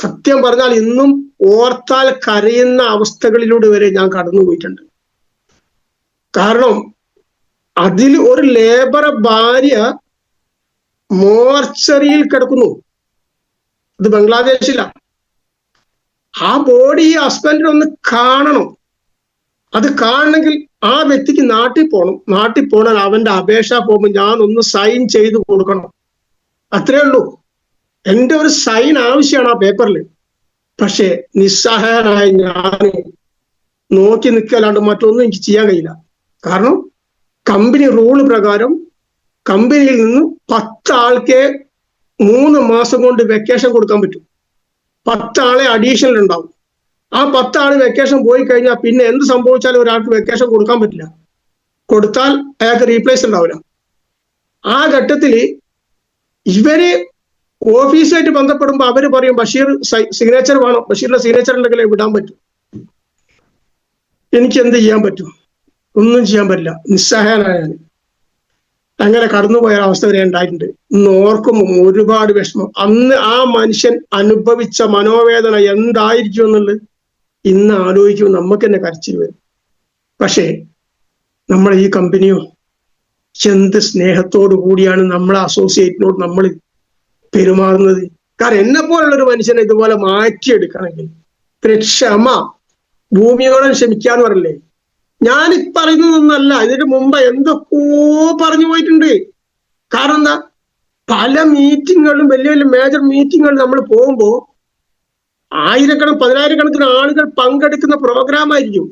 സത്യം പറഞ്ഞാൽ ഇന്നും ഓർത്താൽ കരയുന്ന അവസ്ഥകളിലൂടെ വരെ ഞാൻ കടന്നുപോയിട്ടുണ്ട്. കാരണം അതിൽ ഒരു ലേബർ ഭാര്യ മോർച്ചറിയിൽ കിടക്കുന്നു. ഇത് ബംഗ്ലാദേശിലാണ്. ആ ബോഡി ഈ ഹസ്ബൻഡിനൊന്ന് കാണണം. അത് കാണണമെങ്കിൽ ആ വ്യക്തിക്ക് നാട്ടിൽ പോകണം. നാട്ടിൽ പോകണം, അവന്റെ അപേക്ഷ പോകുമ്പോൾ ഞാൻ ഒന്ന് സൈൻ ചെയ്ത് കൊടുക്കണം. അത്രേ ഉള്ളൂ. എൻ്റെ ഒരു സൈൻ ആവശ്യമാണ് ആ പേപ്പറിൽ. പക്ഷെ നിസ്സഹായനായ ഞാൻ നോക്കി നിൽക്കലാണ്ട് മറ്റൊന്നും എനിക്ക് ചെയ്യാൻ കഴിയില്ല. കാരണം കമ്പനി റൂള് പ്രകാരം കമ്പനിയിൽ നിന്ന് 10 ആൾക്കേ 3 മാസം കൊണ്ട് വെക്കേഷൻ കൊടുക്കാൻ പറ്റും. 10 ആളെ അഡീഷണൽ ഉണ്ടാവും. ആ 10 ആള് വെക്കേഷൻ പോയി കഴിഞ്ഞാൽ പിന്നെ എന്ത് സംഭവിച്ചാലും ഒരാൾക്ക് വെക്കേഷൻ കൊടുക്കാൻ പറ്റില്ല. കൊടുത്താൽ അയാൾക്ക് റീപ്ലേസ് ഉണ്ടാവില്ല. ആ ഘട്ടത്തിൽ ഇവര് ഓഫീസായിട്ട് ബന്ധപ്പെടുമ്പോൾ അവര് പറയും ബഷീർ സിഗ്നേച്ചർ വേണം, ബഷീറിന്റെ സിഗ്നേച്ചർ ഉണ്ടെങ്കിലേ വിടാൻ പറ്റും. എനിക്ക് എന്ത് ചെയ്യാൻ പറ്റും? ഒന്നും ചെയ്യാൻ പറ്റില്ല. നിസ്സഹായനായാണ്. അങ്ങനെ കടന്നുപോയ അവസ്ഥ വരെ ഉണ്ടായിട്ടുണ്ട്. ഇന്ന് ഓർക്കുമ്പോൾ ഒരുപാട് വിഷമം. അന്ന് ആ മനുഷ്യൻ അനുഭവിച്ച മനോവേദന എന്തായിരിക്കും എന്നുള്ളത് ഇന്ന് ആലോചിക്കുമ്പോൾ നമുക്ക് തന്നെ കരച്ചിൽ വരും. പക്ഷേ നമ്മളെ ഈ കമ്പനിയോ എന്ത് സ്നേഹത്തോടു കൂടിയാണ് നമ്മളെ അസോസിയേറ്റിനോട് നമ്മൾ പെരുമാറുന്നത്. കാരണം എന്നെ പോലുള്ളൊരു മനുഷ്യനെ ഇതുപോലെ മാറ്റിയെടുക്കണമെങ്കിൽ ഇത്ര ക്ഷമ, ഭൂമിയോളം ക്ഷമിക്കാന്ന് പറയില്ലേ. ഞാൻ പറയുന്നതൊന്നല്ല, ഇതിന് മുമ്പ് എന്തൊക്കെയോ പറഞ്ഞു പോയിട്ടുണ്ട്. കാരണം എന്താ, പല മീറ്റിങ്ങുകളും വലിയ വലിയ മേജർ മീറ്റിങ്ങുകൾ നമ്മൾ പോകുമ്പോൾ പതിനായിരക്കണക്കിന് ആളുകൾ പങ്കെടുക്കുന്ന പ്രോഗ്രാം ആയിരിക്കും.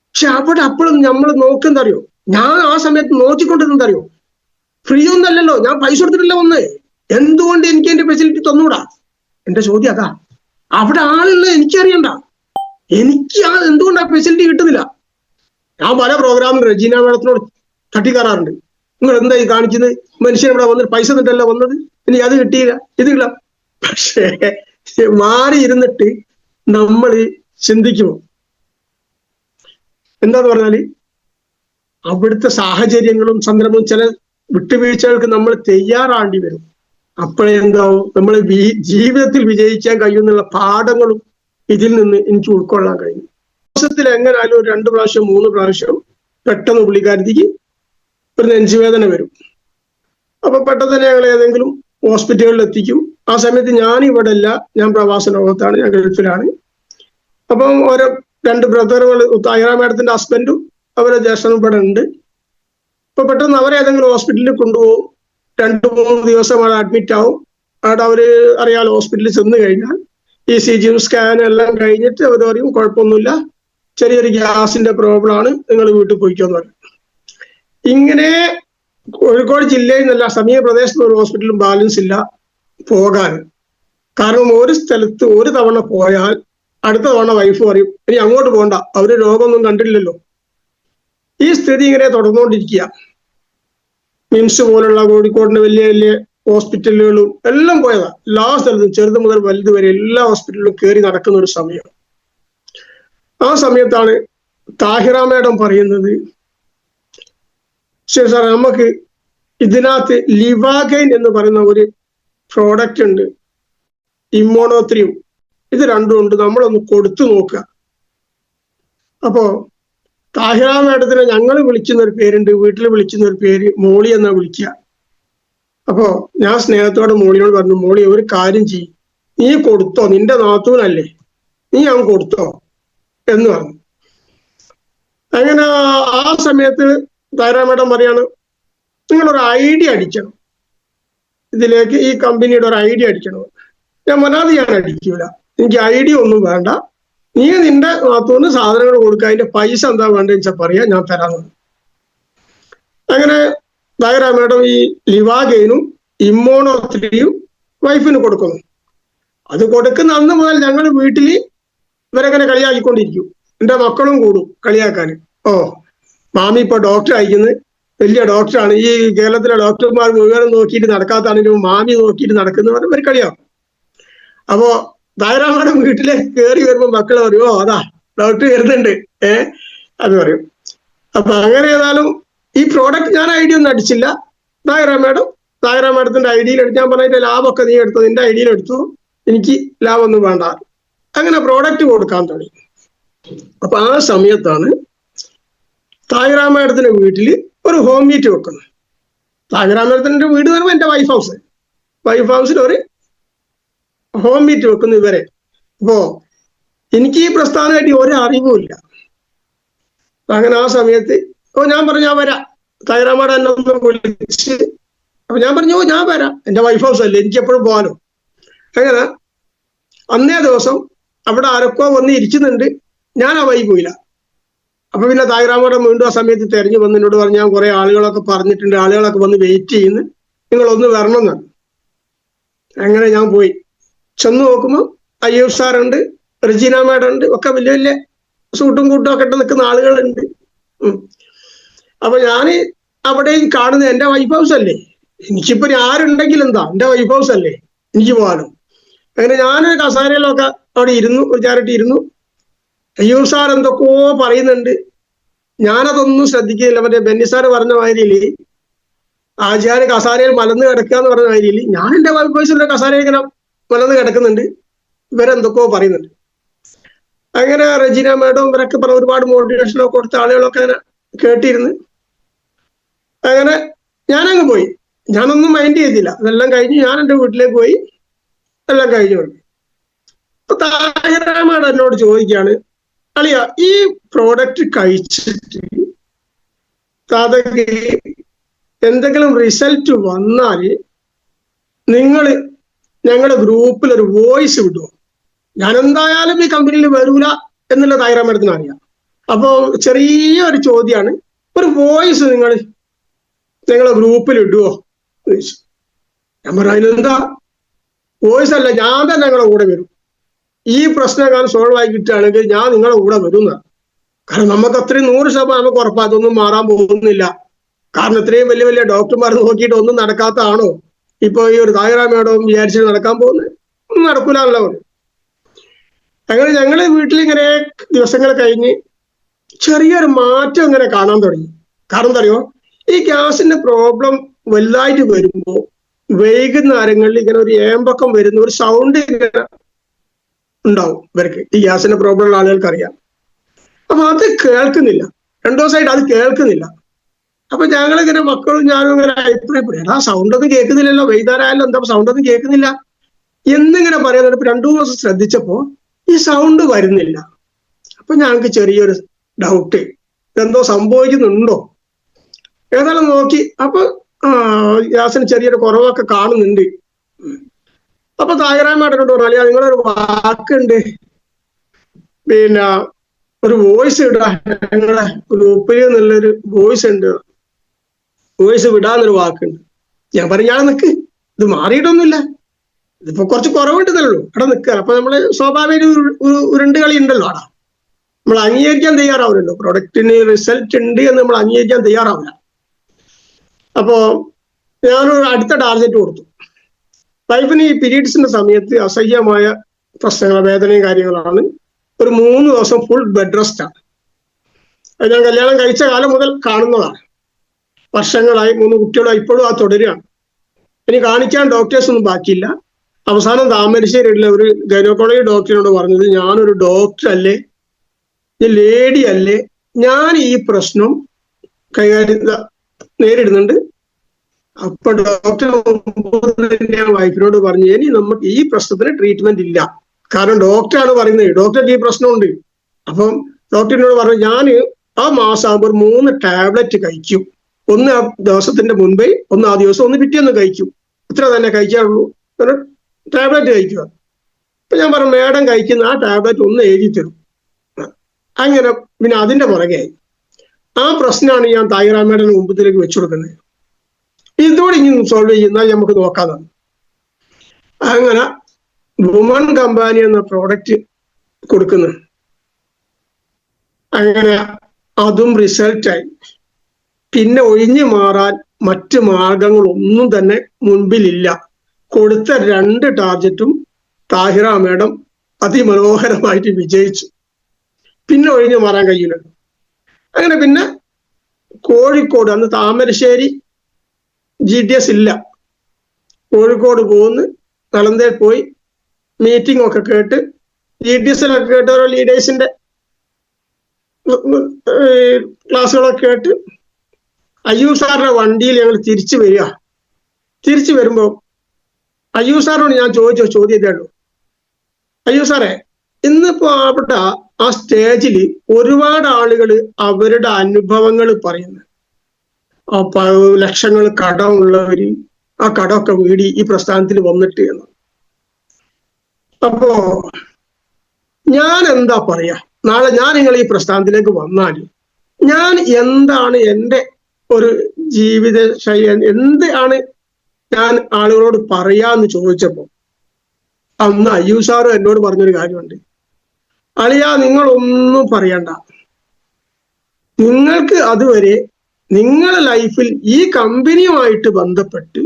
പക്ഷെ അവിടെ അപ്പോഴും നമ്മൾ നോക്കുന്നറിയോ, ഞാൻ ആ സമയത്ത് നോക്കിക്കൊണ്ടിരുന്നറിയോ, ഫ്രീ ഒന്നല്ലല്ലോ, ഞാൻ പൈസ കൊടുത്തിട്ടില്ല ഒന്ന്, എന്തുകൊണ്ട് എനിക്ക് എന്റെ ഫെസിലിറ്റി തന്നൂടാ? എന്റെ ചോദ്യം അതാ. അവിടെ ആളുള്ളത് എനിക്കറിയണ്ട, എനിക്ക് എന്തുകൊണ്ട് ആ ഫെസിലിറ്റി കിട്ടുന്നില്ല? ഞാൻ പല പ്രോഗ്രാമിൽ റെജീന മാഡത്തിനോട് തട്ടിക്കറാറുണ്ട്. നിങ്ങൾ എന്തായി കാണിക്കുന്നത്? മനുഷ്യൻ ഇവിടെ വന്നിട്ട് പൈസ തന്നിട്ടല്ല വന്നത്, എനിക്ക് അത് കിട്ടിയില്ല, ഇതില്ല. പക്ഷേ മാറി ഇരുന്നിട്ട് നമ്മൾ ചിന്തിക്കുമോ? എന്താന്ന് പറഞ്ഞാല് അവിടുത്തെ സാഹചര്യങ്ങളും സന്ദർഭവും ചില വിട്ടുവീഴ്ചകൾക്ക് നമ്മൾ തയ്യാറാണ്ടി വരും. അപ്പോഴേ എന്താവും, നമ്മൾ ജീവിതത്തിൽ വിജയിക്കാൻ കഴിയുന്നുള്ള പാഠങ്ങളും ഇതിൽ നിന്ന് എനിക്ക് ഉൾക്കൊള്ളാൻ കഴിയും. ദിവസത്തിൽ എങ്ങനായാലും ഒരു 2 പ്രാവശ്യം 3 പ്രാവശ്യം പെട്ടെന്ന് പുള്ളിക്കാരത്തിക്ക് ഒരു നെഞ്ചുവേദന വരും. അപ്പൊ പെട്ടെന്ന് തന്നെ ഞങ്ങൾ ഏതെങ്കിലും ഹോസ്പിറ്റലുകളിൽ എത്തിക്കും. ആ സമയത്ത് ഞാൻ ഇവിടെ അല്ല, ഞാൻ പ്രവാസ ലോകത്താണ്, ഞാൻ ഗൾഫിലാണ്. അപ്പം ഓരോ 2 ബ്രദറുകൾ, താഹിറ മാഡത്തിന്റെ ഹസ്ബൻഡും അവരെ ജ്യേഷ്ഠനും ഇവിടെ ഉണ്ട്. അപ്പൊ പെട്ടെന്ന് അവരെ ഏതെങ്കിലും ഹോസ്പിറ്റലിൽ കൊണ്ടുപോകും. 2-3 ദിവസം അവിടെ അഡ്മിറ്റ് ആവും. അവിടെ അവര് അറിയാലോ, ഹോസ്പിറ്റലിൽ ചെന്ന് കഴിഞ്ഞാൽ ECG സ്കാനും എല്ലാം കഴിഞ്ഞിട്ട് അവർ പറയും കുഴപ്പമൊന്നുമില്ല, ചെറിയൊരു ഗ്യാസിന്റെ പ്രോബ്ലം ആണ്, നിങ്ങൾ വീട്ടിൽ പോയിക്കോന്ന് പറയും. ഇങ്ങനെ കോഴിക്കോട് ജില്ലയിൽ നിന്നല്ല, സമീപ പ്രദേശത്ത് ഒരു ഹോസ്പിറ്റലും ബാലൻസ് ഇല്ല പോകാൻ. കാരണം ഒരു സ്ഥലത്ത് ഒരു തവണ പോയാൽ അടുത്ത തവണ വൈഫ് പറയും ഇനി അങ്ങോട്ട് പോകണ്ട, അവര് രോഗമൊന്നും കണ്ടില്ലല്ലോ. ഈ സ്ഥിതി ഇങ്ങനെ തുടർന്നുകൊണ്ടിരിക്കുക. മിംസ് പോലുള്ള കോഴിക്കോടിന്റെ വലിയ വലിയ ഹോസ്പിറ്റലുകളും എല്ലാം പോയതാ. എല്ലാ സ്ഥലത്തും ചെറുത് മുതൽ വലുത് വരെ എല്ലാ ഹോസ്പിറ്റലിലും കയറി നടക്കുന്ന ഒരു സമയം. ആ സമയത്താണ് താഹിറ മാഡം പറയുന്നത്, ശരി സാർ, നമുക്ക് ഇതിനകത്ത് ലിവാഗൈൻ എന്ന് പറയുന്ന ഒരു പ്രോഡക്റ്റ് ഉണ്ട്, ഇമ്മോണോത്രിയും, ഇത് രണ്ടും ഉണ്ട്, നമ്മളൊന്ന് കൊടുത്തു നോക്കുക. അപ്പോ താഹിറ മാഡത്തിനെ ഞങ്ങൾ വിളിക്കുന്ന ഒരു പേരുണ്ട്, വീട്ടിൽ വിളിക്കുന്ന ഒരു പേര് മോളി എന്നാ വിളിക്കുക. അപ്പോ ഞാൻ സ്നേഹത്തോടെ മോളിനോട് പറഞ്ഞു, മോളി ഒരു കാര്യം ചെയ്യും, നീ കൊടുത്തോ, നിന്റെ നാത്തൂനല്ലേ, നീ അങ്ങ് കൊടുത്തോ എന്ന് പറഞ്ഞു. അങ്ങനെ ആ സമയത്ത് താഹിറ മാഡം പറയാണ്, നിങ്ങളൊരു ഐഡിയ അടിക്കണം ഇതിലേക്ക്, ഈ കമ്പനിയുടെ ഒരു ഐഡിയ അടിക്കണം. ഞാൻ മനാതി ഞാൻ അടിക്കൂല, എനിക്ക് ഐഡിയ ഒന്നും വേണ്ട, നീ നിന്റെ നാത്തൂന് സാധനങ്ങൾ കൊടുക്കുക, അതിന്റെ പൈസ എന്താ വേണ്ടതെന്ന് വെച്ചാൽ പറയാ, ഞാൻ തരാമെന്ന്. അങ്ങനെ താഹിറ മാഡം ഈ ലിവാഗൈനും ഇമ്മോണോത്രിയും വൈഫിന് കൊടുക്കുന്നു. അത് കൊടുക്കുന്ന അന്ന് മുതൽ ഞങ്ങൾ വീട്ടിൽ ഇവരെങ്ങനെ കളിയാക്കിക്കൊണ്ടിരിക്കും. എൻ്റെ മക്കളും കൂടും കളിയാക്കാൻ. ഓ, മാമി ഇപ്പൊ ഡോക്ടർ അയക്കുന്നത്, വലിയ ഡോക്ടറാണ്, ഈ കേരളത്തിലെ ഡോക്ടർമാർ മുഴുവനും നോക്കിയിട്ട് നടക്കാത്താണെങ്കിലും മാമി നോക്കിയിട്ട് നടക്കുന്നവർ ഇവർ കളിയാക്കും. അപ്പോ താഹിറ മാഡം വീട്ടിലേക്ക് കയറി വരുമ്പോ മക്കള് പറയും, ഓ അതാ ഡോക്ടർ വരുന്നുണ്ട്, അത് പറയും. അപ്പൊ അങ്ങനെ ഏതായാലും ഈ പ്രോഡക്റ്റ് ഞാൻ ഐഡിയ ഒന്നും അടിച്ചില്ല. താഹിറ മാഡത്തിന്റെ ഐഡിയയിൽ എടുത്ത് ഞാൻ പറഞ്ഞ ലാഭമൊക്കെ നീ എടുത്തോ, നിന്റെ ഐഡിയയിൽ എടുത്തു, എനിക്ക് ലാഭമൊന്നും വേണ്ട. അങ്ങനെ പ്രോഡക്റ്റ് കൊടുക്കാൻ തുടങ്ങി. അപ്പൊ ആ സമയത്താണ് താഹിറ മാഡത്തിന്റെ വീട്ടിൽ ഒരു ഹോം മീറ്റ് വെക്കുന്നത്. താഹിറ മാഡത്തിന്റെ വീട് എന്ന് പറയുമ്പോൾ എന്റെ വൈഫ് ഹൗസിൽ ഒരു ഹോം മീറ്റ് വെക്കുന്നു ഇവരെ. അപ്പോ എനിക്ക് ഈ പ്രസ്ഥാനമായിട്ട് ഒരു അറിവുമില്ല. അങ്ങനെ ആ സമയത്ത് ഞാൻ പറഞ്ഞു ഞാൻ വരാം, താഹിറ മാഡം എന്നെ ഒന്ന് വിളിച്ച്. അപ്പൊ ഞാൻ പറഞ്ഞു ഞാൻ വരാം, എന്റെ വൈഫ് ഹൗസ് അല്ലേ, എനിക്ക് എപ്പോഴും പോകാനോ. അങ്ങനെ അന്നേ ദിവസം അവിടെ ആരൊക്കെ വന്ന് ഇരിക്കുന്നുണ്ട്, ഞാൻ ആ വഴി പോയില്ല. അപ്പൊ പിന്നെ താഹിറ മാഡം വീണ്ടും ആ സമയത്ത് തെരഞ്ഞു വന്ന് എന്നോട് പറഞ്ഞു, ഞാൻ കുറെ ആളുകളൊക്കെ പറഞ്ഞിട്ടുണ്ട്, ആളുകളൊക്കെ വന്ന് വെയിറ്റ് ചെയ്യുന്നു, നിങ്ങളൊന്ന് വരണം എന്നാണ്. അങ്ങനെ ഞാൻ പോയി. ചെന്ന് നോക്കുമ്പോൾ അയ്യൂബ് സാറുണ്ട്, റജീന മാഡം ഉണ്ട്, ഒക്കെ വലിയ വലിയ സൂട്ടും കൂട്ടും ഒക്കെ ഇട്ട് നിൽക്കുന്ന ആളുകളുണ്ട്. അപ്പൊ ഞാന് അവിടെ കാണുന്നത് എന്റെ വൈഫ് ഹൗസ് അല്ലേ, എനിക്കിപ്പോ ആരുണ്ടെങ്കിൽ എന്താ, എന്റെ വൈഫ് ഹൗസ് അല്ലേ, എനിക്ക് പോകാനും. അങ്ങനെ ഞാൻ കസാരയിലൊക്കെ അവിടെ ഇരുന്നു, ഒരു ചാരട്ടി ഇരുന്നു. അയ്യൂബ് സാർ എന്തൊക്കെയോ പറയുന്നുണ്ട്, ഞാനതൊന്നും ശ്രദ്ധിക്കുന്നില്ല. മറ്റേ ബെന്നി സാറ് പറഞ്ഞ മാതിരിയിൽ ആചാര്യ കസാരയിൽ മലന്ന് കിടക്കുക എന്ന് പറഞ്ഞ മാതിരിയിൽ ഞാൻ എന്റെ വൈഫ് ഹൗസിന്റെ കസാരയിൽ ഇങ്ങനെ മലന്ന് കിടക്കുന്നുണ്ട്, ഇവരെന്തൊക്കെയോ പറയുന്നുണ്ട്. അങ്ങനെ റജീന മാഡം ഇവരൊക്കെ പറഞ്ഞ ഒരുപാട് മോട്ടിവേഷനൊക്കെ കൊടുത്ത ആളുകളൊക്കെ അങ്ങനെ കേട്ടിരുന്ന്. അങ്ങനെ ഞാനങ്ങ് പോയി, ഞാനൊന്നും മൈൻഡ് ചെയ്തില്ല. അതെല്ലാം കഴിഞ്ഞ് ഞാൻ എൻ്റെ വീട്ടിലേക്ക് പോയി, എല്ലാം കഴിഞ്ഞു. അപ്പൊ താഹിറ മാഡം എന്നോട് ചോദിക്കുകയാണ്, അളിയ ഈ പ്രോഡക്റ്റ് കഴിച്ചിട്ട് താതക്ക് എന്തെങ്കിലും റിസൾട്ട് വന്നാൽ നിങ്ങൾ ഞങ്ങളുടെ ഗ്രൂപ്പിൽ ഒരു വോയിസ് വിടുമോ? ഞാൻ എന്തായാലും ഈ കമ്പനിയിൽ വരൂല എന്നുള്ള താഹിറ മാഡത്തിന് അറിയാം. അപ്പോൾ ചെറിയൊരു ചോദ്യമാണ്, ഒരു വോയിസ് നിങ്ങളെ ഗ്രൂപ്പിൽ ഇടുവോ? ഞാൻ പറഞ്ഞു അതിനെന്താ, വോയിസ് അല്ല, ഞാൻ തന്നെ നിങ്ങളെ കൂടെ വരും. ഈ പ്രശ്നം കാരണം സോൾവ് ആയി കിട്ടുകയാണെങ്കിൽ ഞാൻ നിങ്ങളെ കൂടെ വരുന്ന. കാരണം നമുക്ക് അത്രയും 100% നമുക്ക് ഉറപ്പാ അതൊന്നും മാറാൻ പോകുന്നില്ല. കാരണം ഇത്രയും വലിയ വലിയ ഡോക്ടർമാർ നോക്കിയിട്ട് ഒന്നും നടക്കാത്തതാണോ ഇപ്പൊ ഈ ഒരു താഹിറ മാഡം വിചാരിച്ച് നടക്കാൻ പോകുന്നത്? ഒന്നും നടക്കൂലല്ലോ. അങ്ങനെ ഞങ്ങള് വീട്ടിലിങ്ങനെ ദിവസങ്ങൾ കഴിഞ്ഞ് ചെറിയൊരു മാറ്റം ഇങ്ങനെ കാണാൻ തുടങ്ങി. കാരണം എന്താ അറിയോ, ഈ ഗ്യാസിന്റെ പ്രോബ്ലം വലുതായിട്ട് വരുമ്പോ വൈകുന്നേരങ്ങളിൽ ഇങ്ങനെ ഒരു ഏമ്പക്കം വരുന്ന ഒരു സൗണ്ട് ഇങ്ങനെ ഉണ്ടാവും ഇവർക്ക്. ഈ ഗ്യാസിന്റെ പ്രോബ്ലം ഉള്ള ആളുകൾക്ക് അറിയാം. അപ്പൊ അത് കേൾക്കുന്നില്ല, 2 ദിവസമായിട്ട് അത് കേൾക്കുന്നില്ല. അപ്പൊ ഞങ്ങളിങ്ങനെ മക്കളും ഞാനും ഇങ്ങനെ അഭിപ്രായപ്പെടും, ആ സൗണ്ട് ഒന്നും കേൾക്കുന്നില്ലല്ലോ, വൈകുന്നേരം ആയാലും എന്താ സൗണ്ട് ഒന്നും കേൾക്കുന്നില്ല എന്നിങ്ങനെ പറയാൻ. ഇപ്പൊ 2 ദിവസം ശ്രദ്ധിച്ചപ്പോ ഈ സൗണ്ട് വരുന്നില്ല. അപ്പൊ ഞങ്ങൾക്ക് ചെറിയൊരു ഡൗട്ട്, എന്തോ സംഭവിക്കുന്നുണ്ടോ. ഏതായാലും നോക്കി, അപ്പൊ ഗ്യാസിന് ചെറിയൊരു കുറവൊക്കെ കാണുന്നുണ്ട്. അപ്പൊ താഹിറ മാഡത്തിനോട് പറഞ്ഞാൽ നിങ്ങളൊരു വാക്കുണ്ട്, പിന്നെ ഒരു വോയിസ് ഇടാ, ഞങ്ങളെ ഗ്രൂപ്പിൽ എന്നുള്ളൊരു വോയിസ് ഉണ്ട്, വോയിസ് വിടാന്നൊരു വാക്കുണ്ട്. ഞാൻ പറഞ്ഞു ഞാൻ നിൽക്ക്, ഇത് മാറിയിട്ടൊന്നുമില്ല, ഇതിപ്പോ കുറച്ച് കുറവുണ്ടെന്നല്ലോ, അവിടെ നിൽക്കുക. അപ്പൊ നമ്മള് സ്വാഭാവിക ഉരുണ്ട് കളി ഉണ്ടല്ലോ അവിടെ, നമ്മൾ അംഗീകരിക്കാൻ തയ്യാറാവില്ലല്ലോ. പ്രൊഡക്റ്റിന് റിസൾട്ട് ഉണ്ട് എന്ന് നമ്മൾ അംഗീകരിക്കാൻ തയ്യാറാവില്ല. അപ്പോ ഞാനൊരു അടുത്ത ടാർഗറ്റ് കൊടുത്തു. വൈഫിന് ഈ പീരീഡ്സിന്റെ സമയത്ത് അസഹ്യമായ പ്രശ്നങ്ങൾ, വേദനയും കാര്യങ്ങളാണ്. ഒരു 3 ദിവസം ഫുൾ ബെഡ് റെസ്റ്റ് ആണ്. അത് ഞാൻ കല്യാണം കഴിച്ച കാലം മുതൽ കാണുന്നതാണ്. വർഷങ്ങളായി, 3 കുട്ടികളായി, ഇപ്പോഴും ആ തുടരുകയാണ്. ഇനി കാണിക്കാൻ ഡോക്ടേഴ്സ് ഒന്നും ബാക്കിയില്ല. അവസാനം താമരശ്ശേരിയുള്ള ഒരു ഗൈനക്കോളജി ഡോക്ടറിനോട് പറഞ്ഞത്, ഞാനൊരു ഡോക്ടർ അല്ലേ, ലേഡി അല്ലേ, ഞാൻ ഈ പ്രശ്നം കൈകാര്യം നേരിടുന്നുണ്ട്. അപ്പൊ ഡോക്ടർ വൈഫിനോട് പറഞ്ഞു, ഇനി നമുക്ക് ഈ പ്രശ്നത്തിന് ട്രീറ്റ്മെന്റ് ഇല്ല. കാരണം ഡോക്ടറാണ് പറയുന്നത്, ഡോക്ടർക്ക് ഈ പ്രശ്നമുണ്ട്. അപ്പം ഡോക്ടറിനോട് പറഞ്ഞു, ഞാൻ ആ മാസമാകുമ്പോൾ ഒരു 3 ടാബ്ലറ്റ് കഴിക്കും. ഒന്ന് ആ ദിവസത്തിന്റെ മുൻപേ, ഒന്ന് ആ ദിവസം, ഒന്ന് പിറ്റേന്ന് കഴിക്കും. ഇത്ര തന്നെ കഴിക്കാറുള്ളൂ, ടാബ്ലറ്റ് കഴിക്കുക. അപ്പൊ ഞാൻ പറഞ്ഞു, മേഡം കഴിക്കുന്ന ആ ടാബ്ലറ്റ് ഒന്ന് എഴുതി തരും. അങ്ങനെ പിന്നെ അതിന്റെ പുറകെ ആ പ്രശ്നമാണ് ഞാൻ താഹിറ മാഡത്തിന് മുമ്പത്തിലേക്ക് വെച്ചു കൊടുക്കുന്നത്. ഇതോടെ ഇനി സോൾവ് ചെയ്യുന്ന നമുക്ക് നോക്കാതാണ്. അങ്ങനെ വുമൺ കമ്പാനി എന്ന പ്രോഡക്റ്റ് കൊടുക്കുന്നു. അങ്ങനെ അതും റിസൾട്ടായി. പിന്നെ ഒഴിഞ്ഞു മാറാൻ മറ്റ് മാർഗങ്ങളൊന്നും തന്നെ മുൻപിലില്ല. കൊടുത്ത 2 ടാർജറ്റും താഹിറ മാഡം അതിമനോഹരമായിട്ട് വിജയിച്ചു. പിന്നെ ഒഴിഞ്ഞു മാറാൻ കഴിയില്ലല്ലോ. അങ്ങനെ പിന്നെ കോഴിക്കോട്, അന്ന് താമരശ്ശേരി GDS ഇല്ല, കോഴിക്കോട് പോകുന്നു, നളന്തയിൽ പോയി മീറ്റിംഗ് ഒക്കെ കേട്ട് GDS കേട്ട് ഓരോ ലീഡേഴ്സിന്റെ ക്ലാസ്സുകളൊക്കെ കേട്ട് അയ്യൂബ് സാറിന്റെ വണ്ടിയിൽ ഞങ്ങൾ തിരിച്ചു വരുമ്പോ അയ്യൂബ് സാറിനോട് ഞാൻ ചോദിച്ച ചോദ്യം ഇതേയുള്ളൂ. അയ്യൂബ് സാറേ, ഇന്നിപ്പോ അവിടെ ആ സ്റ്റേജിൽ ഒരുപാട് ആളുകൾ അവരുടെ അനുഭവങ്ങൾ പറയുന്നു. ലക്ഷങ്ങൾ കടമുള്ളവര് ആ കടമൊക്കെ വീടി ഈ പ്രസ്ഥാനത്തിൽ വന്നിട്ട് എന്ന്. അപ്പോ ഞാൻ എന്താ പറയാ, നാളെ ഞാൻ നിങ്ങൾ ഈ പ്രസ്ഥാനത്തിലേക്ക് വന്നാൽ ഞാൻ എന്താണ് എൻ്റെ ഒരു ജീവിത ശൈലി, എന്താണ് ഞാൻ ആളുകളോട് പറയാന്ന് ചോദിച്ചപ്പോ അന്ന് അയ്യൂബ് സാറ് എന്നോട് പറഞ്ഞൊരു കാര്യമുണ്ട്. അളിയാ, നിങ്ങളൊന്നും പറയണ്ട, നിങ്ങൾക്ക് അതുവരെ നിങ്ങളുടെ ലൈഫിൽ ഈ കമ്പനിയുമായിട്ട് ബന്ധപ്പെട്ട്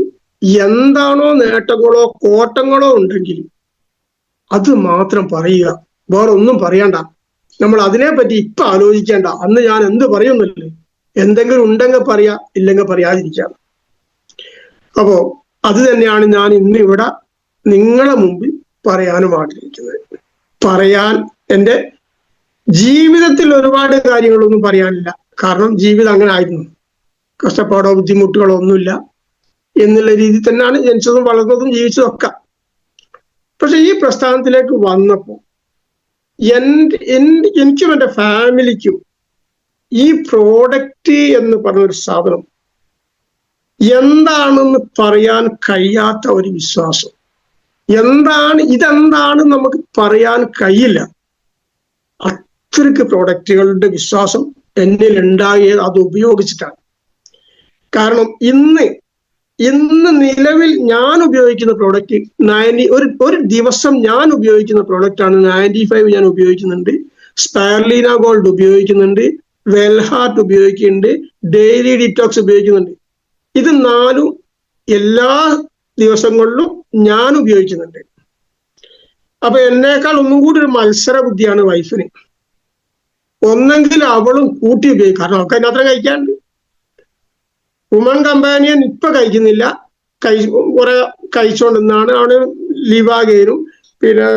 എന്താണോ നേട്ടങ്ങളോ കോട്ടങ്ങളോ ഉണ്ടെങ്കിൽ അത് മാത്രം പറയുക, വേറെ ഒന്നും പറയണ്ട. നമ്മൾ അതിനെപ്പറ്റി ഇപ്പൊ ആലോചിക്കേണ്ട. അന്ന് ഞാൻ എന്ത് പറയുന്നില്ലേ, എന്തെങ്കിലും ഉണ്ടെങ്കിൽ പറയാ, ഇല്ലെങ്കിൽ പറയാതിരിക്കാം. അപ്പോ അത് തന്നെയാണ് ഞാൻ ഇന്ന് ഇവിടെ നിങ്ങളെ മുമ്പിൽ പറയാനും ആഗ്രഹിക്കുന്നത്. പറയാൻ എൻ്റെ ജീവിതത്തിൽ ഒരുപാട് കാര്യങ്ങളൊന്നും പറയാനില്ല, കാരണം ജീവിതം അങ്ങനെ ആയിരുന്നു. കഷ്ടപ്പാടോ ബുദ്ധിമുട്ടുകളോ ഒന്നുമില്ല എന്നുള്ള രീതിയിൽ തന്നെയാണ് ജനിച്ചതും വളർന്നതും ജീവിച്ചതും ഒക്കെ. പക്ഷെ ഈ പ്രസ്ഥാനത്തിലേക്ക് വന്നപ്പോൾ എനിക്കും എൻ്റെ ഫാമിലിക്കും ഈ പ്രോഡക്റ്റ് എന്ന് പറഞ്ഞൊരു സാധനം എന്താണെന്ന് പറയാൻ കഴിയാത്ത ഒരു വിശ്വാസം. ഇതെന്താണ് നമുക്ക് പറയാൻ കഴിയില്ല. അത്രയ്ക്ക് പ്രോഡക്റ്റുകളുടെ വിശ്വാസം എന്നിൽ ഉണ്ടായത് അത് ഉപയോഗിച്ചിട്ടാണ്. കാരണം ഇന്ന് നിലവിൽ ഞാൻ ഉപയോഗിക്കുന്ന പ്രോഡക്റ്റ് ഒരു ദിവസം ഞാൻ ഉപയോഗിക്കുന്ന പ്രോഡക്റ്റാണ് 95 ഞാൻ ഉപയോഗിക്കുന്നുണ്ട്, സ്പൈർലീന ഗോൾഡ് ഉപയോഗിക്കുന്നുണ്ട്, വെൽഹാർട്ട് ഉപയോഗിക്കുന്നുണ്ട്, ഡെയിലി ഡിറ്റോക്സ് ഉപയോഗിക്കുന്നുണ്ട്. ഇത് 4 എല്ലാ ദിവസങ്ങളിലും ഞാൻ ഉപയോഗിക്കുന്നുണ്ട്. അപ്പൊ എന്നേക്കാൾ ഒന്നും കൂടി ഒരു മത്സര ബുദ്ധിയാണ് വൈഫിന്. ഒന്നെങ്കിൽ അവളും കൂട്ടി ഉപയോഗിക്കും, കാരണം അവൾക്ക് അതിനകത്ത് കഴിക്കാണ്ട്. വുമൺ കമ്പാനിയൻ ഇപ്പൊ കഴിക്കുന്നില്ല, കുറെ കഴിച്ചോണ്ടെന്നാണ്. അവിടെ ലിവാഗൈനും പിന്നെ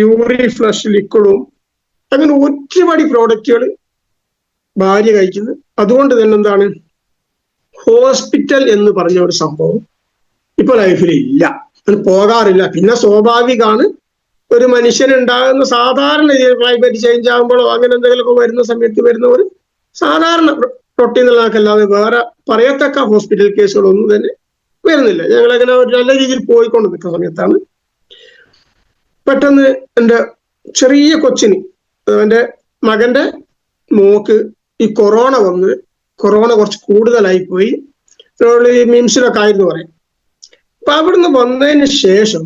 യൂറി ഫ്ലഷ് ലിക്വിഡും അങ്ങനെ ഒരുപാട് പ്രോഡക്റ്റുകൾ ഭാര്യ കഴിക്കുന്നു. അതുകൊണ്ട് തന്നെ എന്താണ്, ഹോസ്പിറ്റൽ എന്ന് പറഞ്ഞ ഒരു സംഭവം ഇപ്പൊ ലൈഫിൽ ഇല്ല, അത് പോകാറില്ല. പിന്നെ സ്വാഭാവികമാണ്, ഒരു മനുഷ്യനുണ്ടാകുന്ന സാധാരണ ക്ലൈമറ്റ് ചേഞ്ച് ആകുമ്പോഴോ അങ്ങനെ എന്തെങ്കിലുമൊക്കെ വരുന്ന സമയത്ത് വരുന്ന ഒരു സാധാരണ റൊട്ടീനിലാക്കല്ലാതെ വേറെ പറയത്തക്ക ഹോസ്പിറ്റൽ കേസുകളൊന്നും തന്നെ വരുന്നില്ല. ഞങ്ങളങ്ങനെ ഒരു നല്ല രീതിയിൽ പോയിക്കൊണ്ട് നിൽക്കുന്ന സമയത്താണ് പെട്ടെന്ന് എൻ്റെ ചെറിയ കൊച്ചിന്, എൻ്റെ മകന്റെ മോക്ക് ഈ കൊറോണ കുറച്ച് കൂടുതലായി പോയി. മിംസിലൊക്കെ ആയിരുന്നു പറയും. അപ്പൊ അവിടുന്ന് വന്നതിന് ശേഷം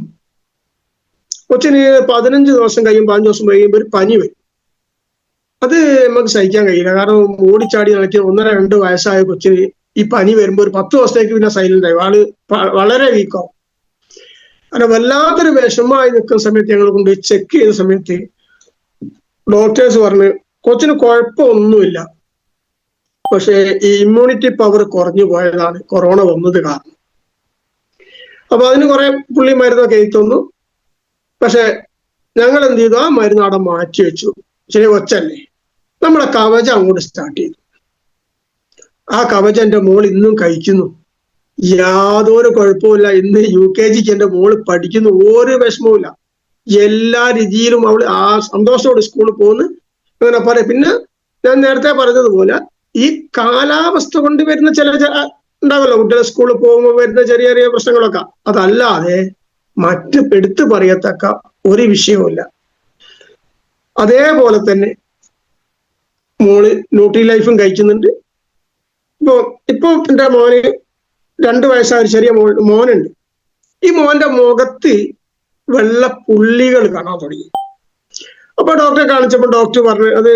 കൊച്ചിന് 15 ദിവസം കഴിയുമ്പോൾ 5 ദിവസം കഴിയുമ്പോൾ ഒരു പനി വരും. അത് നമുക്ക് സഹിക്കാൻ കഴിയില്ല, കാരണം ഓടിച്ചാടി നടക്കി 1-2 വയസ്സായ കൊച്ചിന് ഈ പനി വരുമ്പോൾ ഒരു 10 ദിവസത്തേക്ക് പിന്നെ സൈലന്റ് ആയി, ആള് വളരെ വീക്കാവും. അങ്ങനെ വല്ലാത്തൊരു വിഷമമായി നിൽക്കുന്ന സമയത്ത് ഞങ്ങൾ കൊണ്ട് ചെക്ക് ചെയ്ത സമയത്ത് ഡോക്ടേഴ്സ് പറഞ്ഞ് കൊച്ചിന് കുഴപ്പമൊന്നുമില്ല, പക്ഷെ ഈ ഇമ്മ്യൂണിറ്റി പവർ കുറഞ്ഞു പോയതാണ് കൊറോണ വന്നത് കാരണം. അപ്പൊ അതിന് കുറെ പുള്ളി മരുന്നൊക്കെ എഴുതി തന്നു. പക്ഷെ ഞങ്ങൾ എന്ത് ചെയ്തു, ആ മരുന്ന് അവിടെ മാറ്റി വെച്ചു. ശരി, കൊച്ചല്ലേ, നമ്മളെ കവചം അങ്ങോട്ട് സ്റ്റാർട്ട് ചെയ്തു. ആ കവചം എൻ്റെ മോൾ ഇന്നും കഴിക്കുന്നു, യാതൊരു കുഴപ്പമില്ല. ഇന്ന് UKGക്ക് എൻ്റെ മോള് പഠിക്കുന്നു, ഒരു വിഷമവുമില്ല. എല്ലാ രീതിയിലും അവൾ ആ സന്തോഷത്തോടെ സ്കൂളിൽ പോകുന്നു. അങ്ങനെ പറയാം. പിന്നെ ഞാൻ നേരത്തെ പറഞ്ഞതുപോലെ ഈ കാലാവസ്ഥ കൊണ്ട് വരുന്ന ചില ഉണ്ടാവല്ലോ, കുട്ടികൾ സ്കൂളിൽ പോകുമ്പോൾ വരുന്ന ചെറിയ ചെറിയ പ്രശ്നങ്ങളൊക്കെ, അതല്ലാതെ മറ്റ് എടുത്തു പറയത്തക്ക ഒരു വിഷയവുമില്ല. അതേപോലെ തന്നെ മോള് ന്യൂട്രി ലൈഫും കഴിക്കുന്നുണ്ട്. ഇപ്പൊ എൻ്റെ മോന് 2 വയസ്സായ ഒരു ചെറിയ മോനുണ്ട്. ഈ മോന്റെ മുഖത്ത് വെള്ള പുള്ളികൾ കാണാൻ തുടങ്ങി. അപ്പൊ ഡോക്ടറെ കാണിച്ചപ്പോൾ ഡോക്ടർ പറഞ്ഞു അത്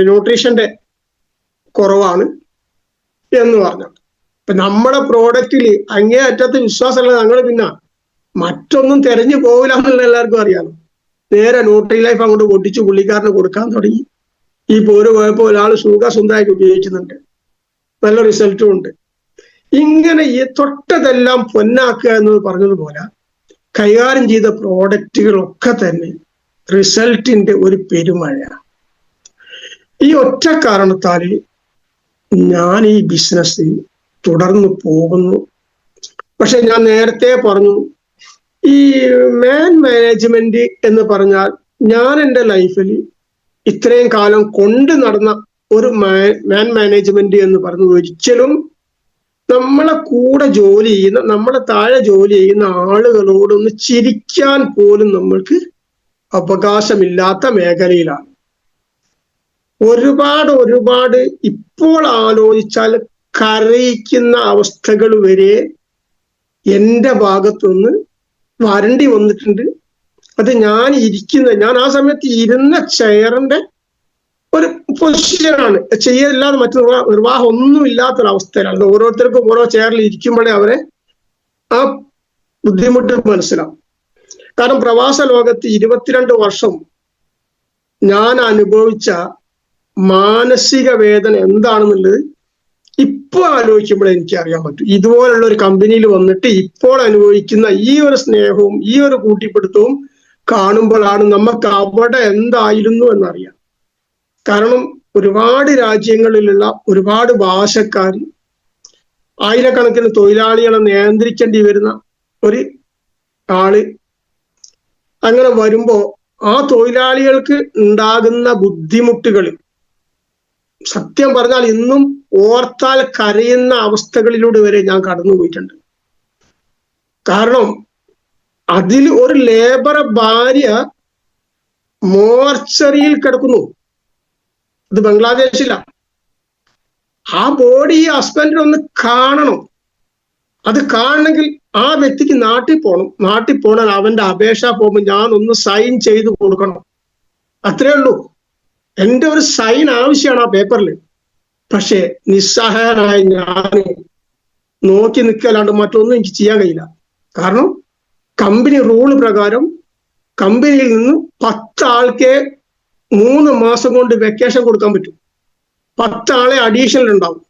ന്യൂട്രീഷന്റെ കുറവാണ് എന്ന് പറഞ്ഞു. ഇപ്പൊ നമ്മുടെ പ്രോഡക്റ്റില് അങ്ങേ അറ്റത്ത് വിശ്വാസമുള്ള ഞങ്ങൾ പിന്നെ മറ്റൊന്നും തെരഞ്ഞു പോകില്ല എന്നുള്ള എല്ലാവർക്കും അറിയാമല്ലോ. നേരെ ന്യൂട്രി ലൈഫ് അങ്ങോട്ട് പൊട്ടിച്ച് പുള്ളിക്കാരന് കൊടുക്കാൻ തുടങ്ങി. ഇപ്പൊ ഒരു കുഴപ്പം, ഒരാൾ സുഖസുന്ദരമായിട്ട് ഉപയോഗിക്കുന്നുണ്ട്, നല്ല റിസൾട്ടും ഉണ്ട്. ഇങ്ങനെ ഈ തൊട്ടതെല്ലാം പൊന്നാക്കുക എന്ന് പറഞ്ഞതുപോലെ കൈകാര്യം ചെയ്ത പ്രോഡക്റ്റുകളൊക്കെ തന്നെ റിസൾട്ടിന്റെ ഒരു പെരുമഴ. ഈ ഒറ്റ കാരണത്താൽ ഞാൻ ഈ ബിസിനസ് തുടർന്ന് പോകുന്നു. പക്ഷെ ഞാൻ നേരത്തെ പറഞ്ഞു, ഈ മാനേജ്മെന്റ് എന്ന് പറഞ്ഞാൽ ഞാൻ എൻ്റെ ലൈഫിൽ ഇത്രയും കാലം കൊണ്ട് നടന്ന ഒരു മാനേജ്മെന്റ് എന്ന് പറയുന്നത് ഒരിക്കലും നമ്മളെ കൂടെ ജോലി ചെയ്യുന്ന, നമ്മളെ താഴെ ജോലി ചെയ്യുന്ന ആളുകളോടൊന്ന് ചിരിക്കാൻ പോലും നമ്മൾക്ക് അവകാശമില്ലാത്ത മേഖലയിലാണ്. ഒരുപാട് ഇപ്പോൾ ആലോചിച്ചാൽ കരയിക്കുന്ന അവസ്ഥകൾ വരെ എൻ്റെ ഭാഗത്തുനിന്ന് വരണ്ടി വന്നിട്ടുണ്ട്. അത് ഞാൻ ആ സമയത്ത് ഇരുന്ന ചെയറിന്റെ ഒരു പൊസിഷനാണ്, ചെയ്യല്ലാതെ മറ്റു നിർവാഹം ഒന്നും ഇല്ലാത്തൊരവസ്ഥയിലാണ്. ഓരോരുത്തർക്കും ഓരോ ചെയറിൽ ഇരിക്കുമ്പോഴേ അവരെ ആ ബുദ്ധിമുട്ട് മനസ്സിലാവും. കാരണം പ്രവാസ ലോകത്ത് 22 വർഷം ഞാൻ അനുഭവിച്ച മാനസിക വേദന എന്താണെന്നുള്ളത് ഇപ്പോൾ ആലോചിക്കുമ്പോൾ എനിക്ക് അറിയാൻ പറ്റും. ഇതുപോലുള്ള ഒരു കമ്പനിയിൽ വന്നിട്ട് ഇപ്പോൾ അനുഭവിക്കുന്ന ഈ ഒരു സ്നേഹവും ഈ ഒരു കൂട്ടിപ്പിടുത്തവും കാണുമ്പോഴാണ് നമുക്ക് അവിടെ എന്തായിരുന്നു എന്നറിയാം. കാരണം ഒരുപാട് രാജ്യങ്ങളിലുള്ള ഒരുപാട് ഭാഷക്കാർ, ആയിരക്കണക്കിന് തൊഴിലാളികളെ നിയന്ത്രിക്കേണ്ടി വരുന്ന ഒരു ആള്, അങ്ങനെ വരുമ്പോ ആ തൊഴിലാളികൾക്ക് ഉണ്ടാകുന്ന ബുദ്ധിമുട്ടുകൾ സത്യം പറഞ്ഞാൽ ഇന്നും ഓർത്താൽ കരയുന്ന അവസ്ഥകളിലൂടെ വരെ ഞാൻ കടന്നു പോയിട്ടുണ്ട്. കാരണം അതിൽ ഒരു ലേബറെ ഭാര്യ മോർച്ചറിയിൽ കിടക്കുന്നു. ഇത് ബംഗ്ലാദേശിലാണ്. ആ ബോഡി ഈ ഹസ്ബൻഡിനെ ഒന്ന് കാണണം. അത് കാണണമെങ്കിൽ ആ വ്യക്തിക്ക് നാട്ടിൽ പോകണം. നാട്ടിൽ പോകണം, അവന്റെ അപേക്ഷ പോകുമ്പോൾ ഞാൻ ഒന്ന് സൈൻ ചെയ്ത് കൊടുക്കണം. അത്രേ ഉള്ളൂ. എൻ്റെ ഒരു സൈൻ ആവശ്യമാണ് ആ പേപ്പറിൽ. പക്ഷേ നിസ്സഹായനായ ഞാൻ നോക്കി നിൽക്കലാണ്ട് മറ്റൊന്നും എനിക്ക് ചെയ്യാൻ കഴിയില്ല. കാരണം കമ്പനി റൂൾ പ്രകാരം കമ്പനിയിൽ നിന്ന് 10 ആൾക്കേ 3 മാസം കൊണ്ട് വെക്കേഷൻ കൊടുക്കാൻ പറ്റും. 10 ആളെ അഡീഷണൽ ഉണ്ടാവും.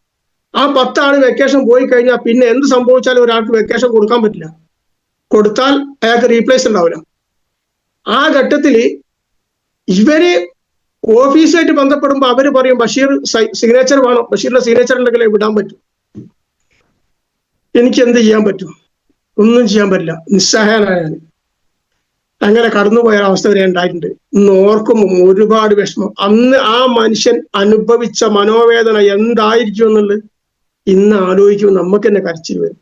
ആ 10 ആള് വെക്കേഷൻ പോയി കഴിഞ്ഞാൽ പിന്നെ എന്ത് സംഭവിച്ചാലും ഒരാൾക്ക് വെക്കേഷൻ കൊടുക്കാൻ പറ്റില്ല. കൊടുത്താൽ അയാൾക്ക് റീപ്ലേസ് ഉണ്ടാവില്ല. ആ ഘട്ടത്തിൽ ഇവര് ഓഫീസായിട്ട് ബന്ധപ്പെടുമ്പോൾ അവര് പറയും ബഷീർ സിഗ്നേച്ചർ വേണം, ബഷീറിന്റെ സിഗ്നേച്ചർ ഉണ്ടെങ്കിലേ വിടാൻ പറ്റും. എനിക്ക് എന്ത് ചെയ്യാൻ പറ്റും? ഒന്നും ചെയ്യാൻ പറ്റില്ല. നിസ്സഹായനായാണ്. അങ്ങനെ കടന്നുപോയ അവസ്ഥ വരെ ഉണ്ടായിട്ടുണ്ട്. ഇന്ന് ഓർക്കുമ്പോൾ ഒരുപാട് വിഷമം. അന്ന് ആ മനുഷ്യൻ അനുഭവിച്ച മനോവേദന എന്തായിരിക്കും എന്നുള്ളത് ഇന്ന് ആലോചിക്കുമ്പോൾ നമുക്ക് തന്നെ കരച്ചിൽ വരും.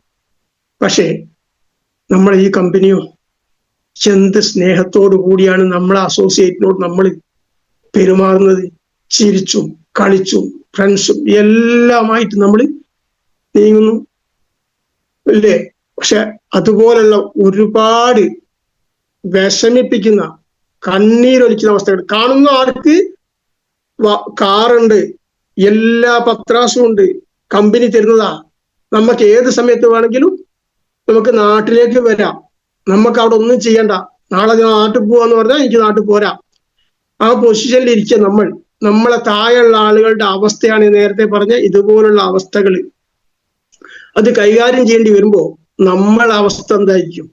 പക്ഷേ നമ്മളെ ഈ കമ്പനിയോ എന്ത് സ്നേഹത്തോടു കൂടിയാണ് നമ്മളെ അസോസിയേറ്റിനോട് നമ്മൾ പെരുമാറുന്നത്. ചിരിച്ചും കളിച്ചും ഫ്രണ്ട്സും എല്ലാമായിട്ട് നമ്മൾ നീങ്ങുന്നു അല്ലേ? പക്ഷെ അതുപോലുള്ള ഒരുപാട് വിഷമിപ്പിക്കുന്ന, കണ്ണീരൊലിക്കുന്ന അവസ്ഥകൾ കാണുന്ന ആൾക്ക് കാറുണ്ട്, എല്ലാ പത്രാസും ഉണ്ട്, കമ്പനി തരുന്നതാ, നമുക്ക് ഏത് സമയത്ത് വേണമെങ്കിലും നമുക്ക് നാട്ടിലേക്ക് വരാം, നമുക്ക് അവിടെ ഒന്നും ചെയ്യണ്ട, നാളെ ഞാൻ നാട്ടിൽ പോവാന്ന് പറഞ്ഞാൽ എനിക്ക് നാട്ടിൽ പോരാ. ആ പൊസിഷനിൽ ഇരിക്കുക നമ്മളെ താഴെയുള്ള ആളുകളുടെ അവസ്ഥയാണ് നേരത്തെ പറഞ്ഞ ഇതുപോലുള്ള അവസ്ഥകൾ. അത് കൈകാര്യം ചെയ്യേണ്ടി വരുമ്പോൾ നമ്മളെ അവസ്ഥ എന്തായിരിക്കും?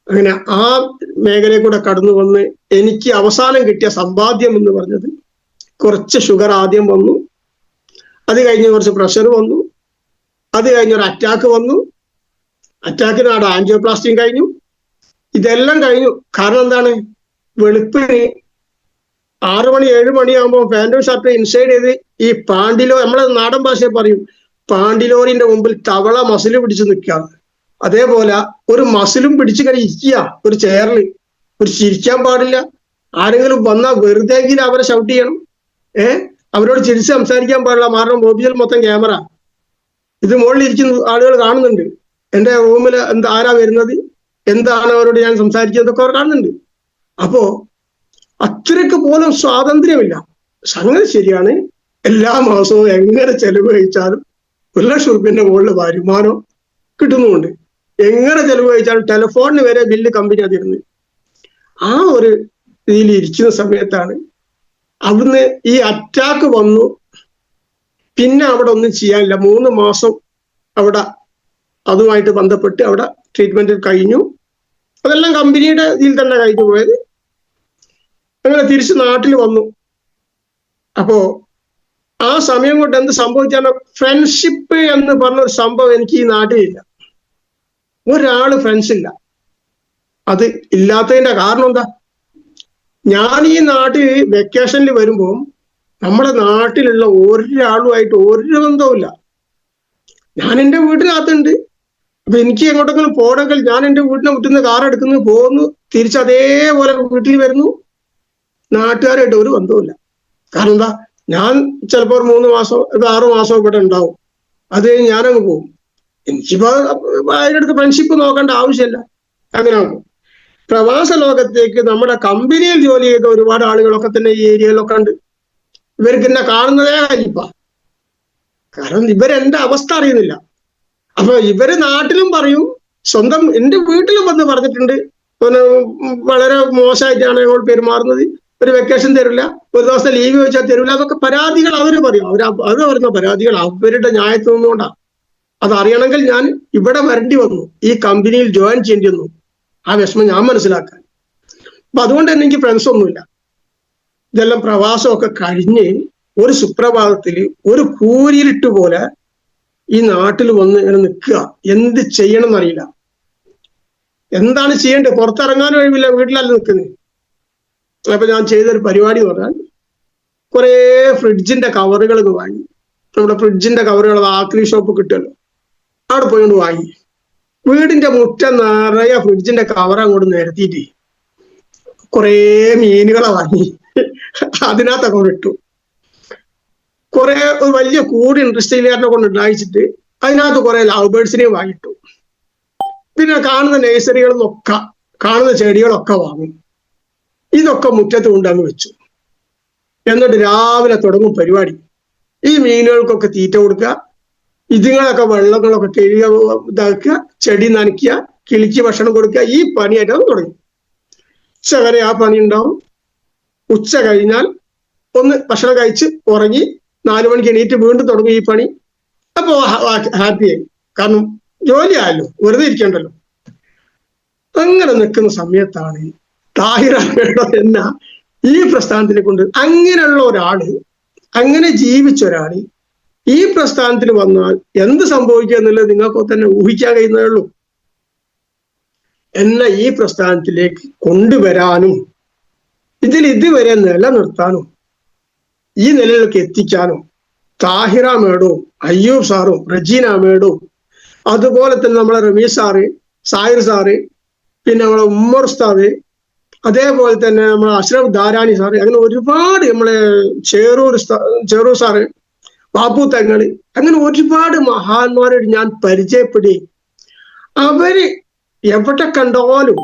അങ്ങനെ ആ മേഖലയിൽ കൂടെ കടന്നു വന്ന് എനിക്ക് അവസാനം കിട്ടിയ സമ്പാദ്യം എന്ന് പറഞ്ഞത് കുറച്ച് ഷുഗർ ആദ്യം വന്നു, അത് കഴിഞ്ഞ് കുറച്ച് പ്രഷർ വന്നു, അത് കഴിഞ്ഞ് ഒരു അറ്റാക്ക് വന്നു, അറ്റാക്കിന് അവിടെ ആൻജിയോപ്ലാസ്റ്റിയും കഴിഞ്ഞു. ഇതെല്ലാം കഴിഞ്ഞു. കാരണം എന്താണ്? വെളുപ്പിന് 6 മണി 7 മണിയാകുമ്പോൾ പാൻറ്റും ഷർട്ടും ഇൻസൈഡ് ചെയ്ത് ഈ പാണ്ടിലോ, നമ്മളെ നാടൻ ഭാഷയിൽ പറയും പാണ്ടിലോറിന്റെ മുമ്പിൽ തവള മസിൽ പിടിച്ച് നിൽക്കുക. അതേപോലെ ഒരു മസിലും പിടിച്ച് കഴിഞ്ഞ് ഇരിക്കുക ഒരു ചെയറിൽ. ഒരു ചിരിക്കാൻ പാടില്ല. ആരെങ്കിലും വന്നാൽ വെറുതെങ്കിലും അവരെ ഷൗട്ട് ചെയ്യണം. അവരോട് ചിരിച്ച് സംസാരിക്കാൻ പാടില്ല. കാരണം ഓഫീസിൽ മൊത്തം ക്യാമറ. ഇത് മുകളിൽ ഇരിക്കുന്ന ആളുകൾ കാണുന്നുണ്ട്. എൻ്റെ റൂമിൽ ആരാ വരുന്നത്, എന്താണ് അവരോട് ഞാൻ സംസാരിക്കുന്നതൊക്കെ അവർ കാണുന്നുണ്ട്. അപ്പോ അത്രയ്ക്ക് പോലും സ്വാതന്ത്ര്യമില്ല. സംഗതി ശരിയാണ്. എല്ലാ മാസവും എങ്ങനെ ചെലവ് കഴിച്ചാലും 1 ലക്ഷം റുപ്യന്റെ മുകളിൽ വരുമാനം കിട്ടുന്നുമുണ്ട്. എങ്ങനെ ചെലവ് കഴിച്ചാലും ടെലിഫോണിന് വരെ ബില്ല് കമ്പനി അതിരുന്ന്. ആ ഒരു രീതിയിൽ ഇരിക്കുന്ന സമയത്താണ് അവിടുന്ന് ഈ അറ്റാക്ക് വന്നു. പിന്നെ അവിടെ ഒന്നും ചെയ്യാനില്ല. 3 മാസം അവിടെ അതുമായിട്ട് ബന്ധപ്പെട്ട് അവിടെ ട്രീറ്റ്മെന്റ് കഴിഞ്ഞു. അതെല്ലാം കമ്പനിയുടെ ഇതിൽ തന്നെ കഴിഞ്ഞു പോയത്. അങ്ങനെ തിരിച്ച് നാട്ടിൽ വന്നു. അപ്പോ ആ സമയം കൊണ്ട് എന്ത് സംഭവിച്ചാലോ, ഫ്രണ്ട്ഷിപ്പ് എന്ന് പറഞ്ഞൊരു സംഭവം എനിക്ക് ഈ നാട്ടിലില്ല. ഒരാള് ഫ്രണ്ട്സ് ഇല്ല. അത് ഇല്ലാത്തതിന്റെ കാരണം എന്താ? ഞാൻ ഈ നാട്ടിൽ വെക്കേഷനിൽ വരുമ്പോൾ നമ്മുടെ നാട്ടിലുള്ള ഒരാളുമായിട്ട് ഒരു ബന്ധവുമില്ല. ഞാൻ എൻ്റെ വീട്ടിനകത്തുണ്ട്. അപ്പൊ എനിക്ക് എങ്ങോട്ടെങ്കിലും പോകണമെങ്കിൽ ഞാൻ എൻ്റെ വീട്ടിനെ മുറ്റുന്ന കാർ എടുക്കുന്നു, പോകുന്നു, തിരിച്ച് അതേപോലെ വീട്ടിൽ വരുന്നു. നാട്ടുകാരായിട്ട് ഒരു ബന്ധവുമില്ല. കാരണം എന്താ? ഞാൻ ചിലപ്പോൾ ഒരു 3 മാസം 6 മാസം ഇവിടെ ഉണ്ടാവും. അത് കഴിഞ്ഞ് ഞാനങ്ങ് പോകും. എനിക്കിപ്പോ അതിനടുത്ത് ഫ്രണ്ട്ഷിപ്പ് നോക്കേണ്ട ആവശ്യമില്ല. അങ്ങനെയാകും. പ്രവാസ ലോകത്തേക്ക് നമ്മുടെ കമ്പനിയിൽ ജോലി ചെയ്ത ഒരുപാട് ആളുകളൊക്കെ തന്നെ ഈ ഏരിയയിലൊക്കെ ഉണ്ട്. ഇവർക്ക് എന്നെ കാണുന്നതേ കാര്യപ്പാ. കാരണം ഇവരെന്റെ അവസ്ഥ അറിയുന്നില്ല. അപ്പൊ ഇവര് നാട്ടിലും പറയും, സ്വന്തം എന്റെ വീട്ടിലും വന്ന് പറഞ്ഞിട്ടുണ്ട്, വളരെ മോശമായിട്ടാണ് ഞങ്ങൾ പെരുമാറുന്നത്, ഒരു വെക്കേഷൻ തരില്ല, ഒരു ദിവസം ലീവ് ചോദിച്ചാൽ തരില്ല, അതൊക്കെ പരാതികൾ അവര് പറയും. അവർ പറയുന്ന പരാതികൾ അവരുടെ ന്യായത്തിൽ നിന്നുകൊണ്ടാണ്. അതറിയണമെങ്കിൽ ഞാൻ ഇവിടെ വരേണ്ടി വന്നു, ഈ കമ്പനിയിൽ ജോയിൻ ചെയ്യേണ്ടി വന്നു, ആ വിഷമം ഞാൻ മനസ്സിലാക്കാൻ. അപ്പൊ അതുകൊണ്ട് തന്നെ എനിക്ക് ഫ്രണ്ട്സ് ഒന്നുമില്ല. ഇതെല്ലാം പ്രവാസമൊക്കെ കഴിഞ്ഞ് ഒരു സുപ്രഭാതത്തില് ഒരു കൂരിരുട്ട് പോലെ ഈ നാട്ടിൽ വന്ന് ഇങ്ങനെ നിൽക്കുക. എന്ത് ചെയ്യണം എന്നറിയില്ല, എന്താണ് ചെയ്യേണ്ടത്, പുറത്തിറങ്ങാനും കഴിവില്ല, വീട്ടിലല്ല നിൽക്കുന്നത്. അപ്പൊ ഞാൻ ചെയ്തൊരു പരിപാടി എന്ന് പറഞ്ഞാൽ, കുറെ ഫ്രിഡ്ജിന്റെ കവറുകൾ വാങ്ങി. നമ്മുടെ ഫ്രിഡ്ജിന്റെ കവറുകൾ ആക്രി ഷോപ്പ് കിട്ടുമല്ലോ, അവിടെ പോയിക്കൊണ്ട് വാങ്ങി. വീടിന്റെ മുറ്റം നിറയെ ഫ്രിഡ്ജിന്റെ കവർ അങ്ങോട്ട് നിരത്തിയിട്ട് കുറെ മീനുകളെ വാങ്ങി അതിനകത്തൊക്കെ ഇട്ടു. കുറെ വലിയ കൂട് ഇൻഡസ്ട്രിയിലുകാരനെ കൊണ്ട് ഉണ്ടായിച്ചിട്ട് അതിനകത്ത് കുറെ ലവ് ബേർഡ്സിനെയും വാങ്ങിട്ടു. പിന്നെ കാണുന്ന നഴ്സറികളിൽ നിന്നൊക്കെ കാണുന്ന ചെടികളൊക്കെ വാങ്ങും. ഇതൊക്കെ മുറ്റത്ത് കൊണ്ടങ്ങ് വെച്ചു. എന്നിട്ട് രാവിലെ തുടങ്ങും പരിപാടി. ഈ മീനുകൾക്കൊക്കെ തീറ്റ കൊടുക്കുക, ഇതുങ്ങളൊക്കെ വെള്ളങ്ങളൊക്കെ കഴുകുക, ഇതാക്കുക, ചെടി നനയ്ക്കുക, കിളിക്ക് ഭക്ഷണം കൊടുക്കുക. ഈ പണിയായിട്ട് അത് തുടങ്ങി. ഉച്ച വരെ ആ പണി ഉണ്ടാവും. ഉച്ച കഴിഞ്ഞാൽ ഒന്ന് ഭക്ഷണം കഴിച്ച് ഉറങ്ങി 4 മണിക്ക് എണീറ്റ് വീണ്ടും തുടങ്ങും ഈ പണി. അപ്പോ ഹാപ്പിയായി, കാരണം ജോലി ആയല്ലോ, വെറുതെ ഇരിക്കണ്ടല്ലോ. അങ്ങനെ നിൽക്കുന്ന സമയത്താണ് താഹിറ എന്ന ഈ പ്രസ്ഥാനത്തിനെ കൊണ്ട്, അങ്ങനെയുള്ള ഒരാള്, അങ്ങനെ ജീവിച്ച ഒരാള് ഈ പ്രസ്ഥാനത്തിൽ വന്നാൽ എന്ത് സംഭവിക്കുക എന്നുള്ളത് നിങ്ങൾക്ക് തന്നെ ഊഹിക്കാൻ കഴിയുന്നതേ ഉള്ളൂ. എന്നെ ഈ പ്രസ്ഥാനത്തിലേക്ക് കൊണ്ടുവരാനും ഇതിൽ ഇതുവരെ നിലനിർത്താനും ഈ നിലയിലേക്ക് എത്തിക്കാനും താഹിറ മേഡവും അയ്യൂബ് സാറും റജീന മേഡവും അതുപോലെ തന്നെ നമ്മളെ റമീസ് സാറ്, സാഹിർ സാറ്, പിന്നെ നമ്മളെ ഉമ്മർ ഉസ്താദ്, അതേപോലെ തന്നെ നമ്മളെ അഷ്റഫ് ധാരാണി സാറ്, അങ്ങനെ ഒരുപാട് നമ്മളെ ചേറൂർ സാറ്, ബാബു തങ്ങള്, അങ്ങനെ ഒരുപാട് മഹാന്മാരോട് ഞാൻ പരിചയപ്പെടുകയും അവര് എവിടെ കണ്ടാലും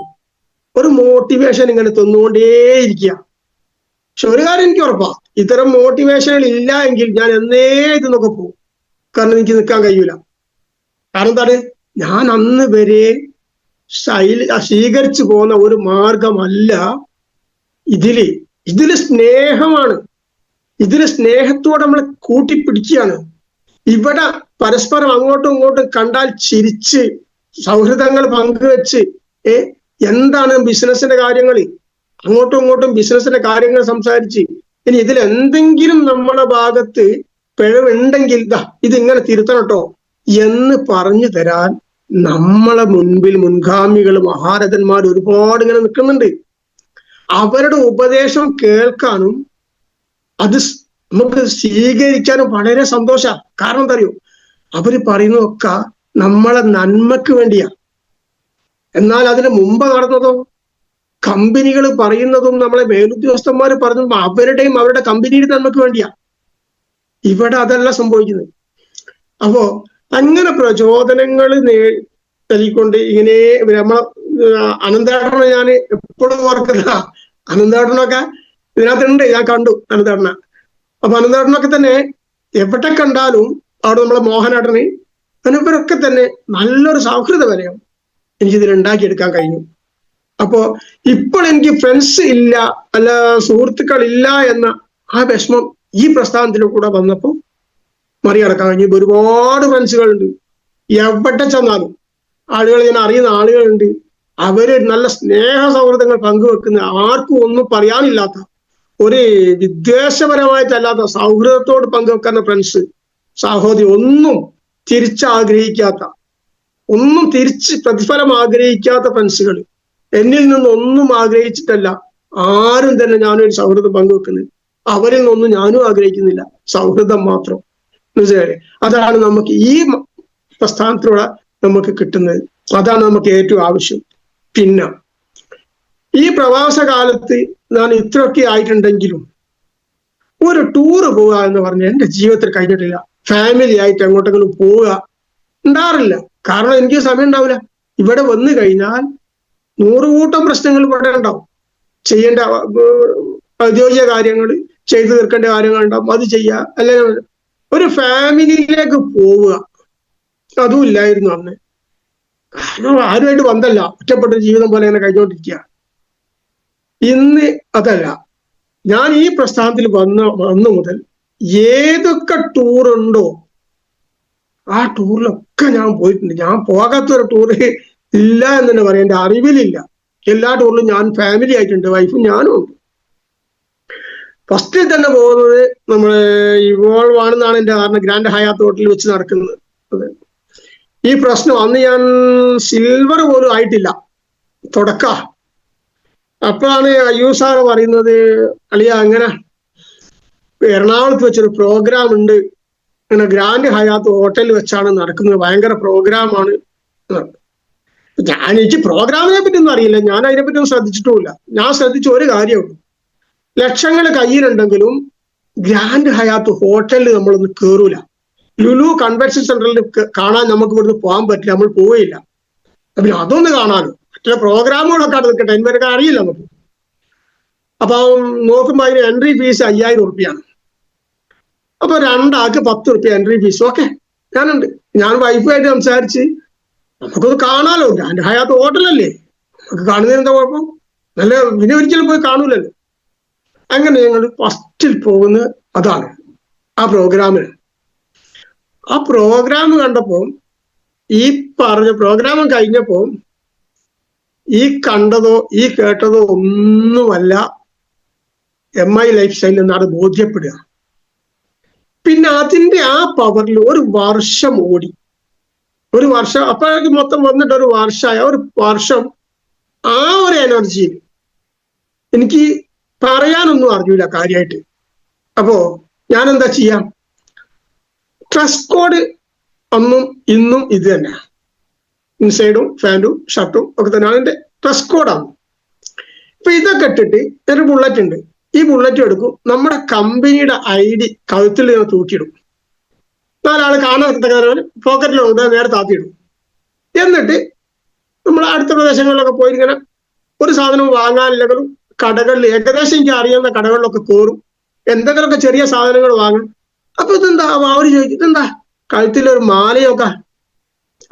ഒരു മോട്ടിവേഷൻ ഇങ്ങനെ തന്നുകൊണ്ടേയിരിക്കുക. പക്ഷെ ഒരു കാര്യം എനിക്ക് ഉറപ്പാ, ഇത്തരം മോട്ടിവേഷനുകൾ ഇല്ല എങ്കിൽ ഞാൻ എന്നേ ഇതിന്നൊക്കെ പോകും. കാരണം എനിക്ക് നിൽക്കാൻ കഴിയൂല. കാരണം എന്താണ്, ഞാൻ അന്ന് വരെ സ്വീകരിച്ചു പോകുന്ന ഒരു മാർഗമല്ല ഇതില് സ്നേഹമാണ്. ഇതില് സ്നേഹത്തോടെ നമ്മളെ കൂട്ടിപ്പിടിക്കുകയാണ്. ഇവിടെ പരസ്പരം അങ്ങോട്ടും ഇങ്ങോട്ടും കണ്ടാൽ ചിരിച്ച് സൗഹൃദങ്ങൾ പങ്കുവെച്ച് എന്താണ് ബിസിനസിന്റെ കാര്യങ്ങൾ, അങ്ങോട്ടും ഇങ്ങോട്ടും ബിസിനസിന്റെ കാര്യങ്ങൾ സംസാരിച്ച്, ഇനി ഇതിൽ എന്തെങ്കിലും നമ്മുടെ ഭാഗത്ത് പിഴവുണ്ടെങ്കിൽ ഇതിങ്ങനെ തിരുത്തണം കേട്ടോ എന്ന് പറഞ്ഞു തരാൻ നമ്മളെ മുൻപിൽ മുൻഗാമികൾ മഹാരഥന്മാർ ഒരുപാട് ഇങ്ങനെ നിൽക്കുന്നുണ്ട്. അവരുടെ ഉപദേശം കേൾക്കാനും അത് നമുക്ക് സ്വീകരിക്കാനും വളരെ സന്തോഷമാണ്. കാരണം എന്താ അറിയോ, അവര് പറയുന്നതൊക്കെ നമ്മളെ നന്മക്ക് വേണ്ടിയാ. എന്നാൽ അതിന് മുമ്പ് നടന്നതോ, കമ്പനികൾ പറയുന്നതും നമ്മളെ മേലുദ്യോഗസ്ഥന്മാർ പറഞ്ഞതും അവരുടെയും അവരുടെ കമ്പനിയുടെ നന്മക്ക് വേണ്ടിയാ. ഇവിടെ അതല്ല സംഭവിക്കുന്നത്. അപ്പോ അങ്ങനെ പ്രചോദനങ്ങൾ നൽകിക്കൊണ്ട് ഇങ്ങനെ നമ്മളെ അനന്തേട്ടനെ ഞാൻ എപ്പോഴും ഓർക്കുന്ന, അനന്തേട്ടനൊക്കെ ഇതിനകത്തുണ്ട്, ഞാൻ കണ്ടു അനന്തേട്ടനെ. അപ്പൊ അനന്തേട്ടനൊക്കെ തന്നെ എവിടെ കണ്ടാലും അവിടെ നമ്മളെ മോഹനേട്ടന് ഇവരൊക്കെ തന്നെ നല്ലൊരു സൗഹൃദ വലയം എനിക്കിതിൽ ഉണ്ടാക്കിയെടുക്കാൻ കഴിഞ്ഞു. അപ്പോ ഇപ്പോൾ എനിക്ക് ഫ്രണ്ട്സ് ഇല്ല, അല്ല സുഹൃത്തുക്കൾ ഇല്ല എന്ന ആ വിഷമം ഈ പ്രസ്ഥാനത്തിലൂടെ കൂടെ വന്നപ്പോൾ മറികടക്കാൻ കഴിഞ്ഞു. ഒരുപാട് ഫ്രണ്ട്സുകളുണ്ട്. എവിടെ ചെന്നാലും ആളുകൾ, ഞാൻ അറിയുന്ന ആളുകളുണ്ട്. അവര് നല്ല സ്നേഹ സൗഹൃദങ്ങൾ പങ്കുവെക്കുന്ന, ആർക്കും ഒന്നും പറയാനില്ലാത്ത, ഒരു വിദ്വേഷപരമായിട്ടല്ലാത്ത സൗഹൃദത്തോട് പങ്കുവെക്കുന്ന ഫ്രണ്ട്സ്, സഹോദരി, ഒന്നും തിരിച്ചാഗ്രഹിക്കാത്ത, ഒന്നും തിരിച്ച് പ്രതിഫലം ആഗ്രഹിക്കാത്ത ഫ്രണ്ട്സുകൾ. എന്നിൽ നിന്ന് ഒന്നും ആഗ്രഹിച്ചിട്ടല്ല ആരും തന്നെ ഞാനൊരു സൗഹൃദം പങ്കുവെക്കുന്നത്. അവരിൽ നിന്നൊന്നും ഞാനും ആഗ്രഹിക്കുന്നില്ല, സൗഹൃദം മാത്രം. മനസ്സിലായില്ലേ? അതാണ് നമുക്ക് ഈ പ്രസ്ഥാനത്തിലൂടെ നമുക്ക് കിട്ടുന്നത്. അതാണ് നമുക്ക് ഏറ്റവും ആവശ്യം. പിന്നെ ഈ പ്രവാസ കാലത്ത് ഞാൻ ഇത്രയൊക്കെ ആയിട്ടുണ്ടെങ്കിലും ഒരു ടൂറ് പോവുക എന്ന് പറഞ്ഞാൽ എൻ്റെ ജീവിതത്തിൽ കഴിഞ്ഞിട്ടില്ല. ഫാമിലി ആയിട്ട് എങ്ങോട്ടെങ്കിലും പോവുക ഉണ്ടാറില്ല. കാരണം എനിക്ക് സമയം ഉണ്ടാവില്ല. ഇവിടെ വന്നു കഴിഞ്ഞാൽ 100 കൂട്ടം പ്രശ്നങ്ങൾ ഇവിടെ ഉണ്ടാവും. ചെയ്യേണ്ട ഔദ്യോഗിക കാര്യങ്ങൾ, ചെയ്തു തീർക്കേണ്ട കാര്യങ്ങൾ ഉണ്ടാവും. അത് ചെയ്യുക. അല്ലെങ്കിൽ ഒരു ഫാമിലിയിലേക്ക് പോവുക, അതും ഇല്ലായിരുന്നു അന്ന്. കാരണം ആരുമായിട്ട് ബന്ധമല്ല, ഒറ്റപ്പെട്ട ജീവിതം പോലെ തന്നെ കഴിഞ്ഞുകൊണ്ടിരിക്കുക. ഇന്ന് അതല്ല. ഞാൻ ഈ പ്രസ്ഥാനത്തിൽ വന്നു മുതൽ ഏതൊക്കെ ടൂറുണ്ടോ ആ ടൂറിലൊക്കെ ഞാൻ പോയിട്ടുണ്ട്. ഞാൻ പോകാത്തൊരു ടൂറ് ഇല്ല എന്ന് തന്നെ പറയാം. എൻ്റെ അറിവിലില്ല. എല്ലാ ടൂറിലും ഞാൻ ഫാമിലി ആയിട്ടുണ്ട്, വൈഫും ഞാനും ഉണ്ട്. ഫസ്റ്റിൽ തന്നെ പോകുന്നത് നമ്മള് ഇവോൾവ് ആണെന്നാണ് എൻ്റെ ധാരണ, ഗ്രാൻഡ് ഹയാത്ത് ഹോട്ടലിൽ വെച്ച് നടക്കുന്നത്. അതെ, ഈ പ്രശ്നം അന്ന് ഞാൻ സിൽവർ പോലും ആയിട്ടില്ല, തുടക്ക. അപ്പോഴാണ് അയ്യൂബ് സാറ് പറയുന്നത്, അളിയ അങ്ങനെ എറണാകുളത്ത് വെച്ചൊരു പ്രോഗ്രാം ഉണ്ട്, അങ്ങനെ ഗ്രാൻഡ് ഹയാത്ത് ഹോട്ടലിൽ വെച്ചാണ് നടക്കുന്നത്, ഭയങ്കര പ്രോഗ്രാമാണ്. എനിക്ക് പ്രോഗ്രാമിനെ പറ്റി ഒന്നും അറിയില്ല, ഞാൻ അതിനെപ്പറ്റി ഒന്നും ശ്രദ്ധിച്ചിട്ടുമില്ല. ഞാൻ ശ്രദ്ധിച്ച ഒരു കാര്യമുള്ളൂ, ലക്ഷങ്ങൾ കയ്യിലുണ്ടെങ്കിലും ഗ്രാൻഡ് ഹയാത്ത് ഹോട്ടലിൽ നമ്മളൊന്നും കയറൂല. ലുലു കൺവെൻഷൻ സെന്ററിൽ കാണാൻ നമുക്ക് ഇവിടുന്ന് പോകാൻ പറ്റില്ല, നമ്മൾ പോയില്ല. അപ്പൊ അതൊന്ന് കാണാനോ, മറ്റുള്ള പ്രോഗ്രാമുകളൊക്കെ അവിടെ നിൽക്കട്ടെ, എനിക്കൊക്കെ അറിയില്ല നമുക്ക്. അപ്പൊ നോക്കുമ്പോ അതിന് എൻട്രി ഫീസ് 5000 ഉറുപ്പിയാണ്. അപ്പൊ 2 ആൾക്ക് 10 ഉറുപ്പ്യ എൻട്രി ഫീസ്. ഓക്കെ, ഞാനുണ്ട്. ഞാൻ വൈഫായിട്ട് സംസാരിച്ച് നമുക്കൊന്ന് കാണാലോ, ഗ്രാൻഡ് ഹയാത്ത് ഹോട്ടലല്ലേ, നമുക്ക് കാണുന്നതിന് എന്താ കുഴപ്പം, നല്ല പിന്നെ ഒരിക്കലും പോയി കാണൂലല്ലോ. അങ്ങനെ ഞങ്ങൾ ഫസ്റ്റിൽ പോകുന്നത് അതാണ്, ആ പ്രോഗ്രാമിന്. ആ പ്രോഗ്രാം കണ്ടപ്പോ, ഈ പറഞ്ഞ പ്രോഗ്രാം കഴിഞ്ഞപ്പോ ഈ കണ്ടതോ ഈ കേട്ടതോ ഒന്നുമല്ല MI ലൈഫ് സ്റ്റൈൽ എന്നാണ് ബോധ്യപ്പെടുക. പിന്നെ അതിന്റെ ആ പവറിൽ ഒരു വർഷം ഓടി. ഒരു വർഷം അപ്പോഴേക്ക് മൊത്തം വന്നിട്ട് ഒരു വർഷമായ, ഒരു വർഷം ആ ഒരു എനർജിയിൽ എനിക്ക് പറയാനൊന്നും അറിയില്ല കാര്യമായിട്ട്. അപ്പോ ഞാൻ എന്താ ചെയ്യാം, ഡ്രസ് കോഡ് അന്നും ഇന്നും ഇത് തന്നെ, ഇൻസൈഡും പാൻറ്റും ഷർട്ടും ഒക്കെ തന്നെയാണ് എൻ്റെ ഡ്രസ് കോഡാണ്. ഇപ്പൊ ഇതൊക്കെ ഇട്ടിട്ട് ഒരു ബുള്ളറ്റ് ഉണ്ട്, ഈ ബുള്ളറ്റ് എടുക്കും, നമ്മുടെ കമ്പനിയുടെ ID കഴുത്തിൽ നിന്ന് തൂക്കിയിടും. 4 ആള് കാണാൻ പോക്കറ്റിലുണ്ട്, നേരെ താത്തിയിടും. എന്നിട്ട് നമ്മൾ അടുത്ത പ്രദേശങ്ങളിലൊക്കെ പോയി ഇങ്ങനെ ഒരു സാധനം വാങ്ങാനില്ലെങ്കിലും കടകളിൽ, ഏകദേശം എനിക്ക് അറിയാവുന്ന കടകളിലൊക്കെ കയറും, എന്തെങ്കിലുമൊക്കെ ചെറിയ സാധനങ്ങൾ വാങ്ങും. അപ്പൊ ഇതെന്താ, അവര് ചോദിക്കും ഇതെന്താ കഴുത്തിലൊരു മാലയൊക്കെ.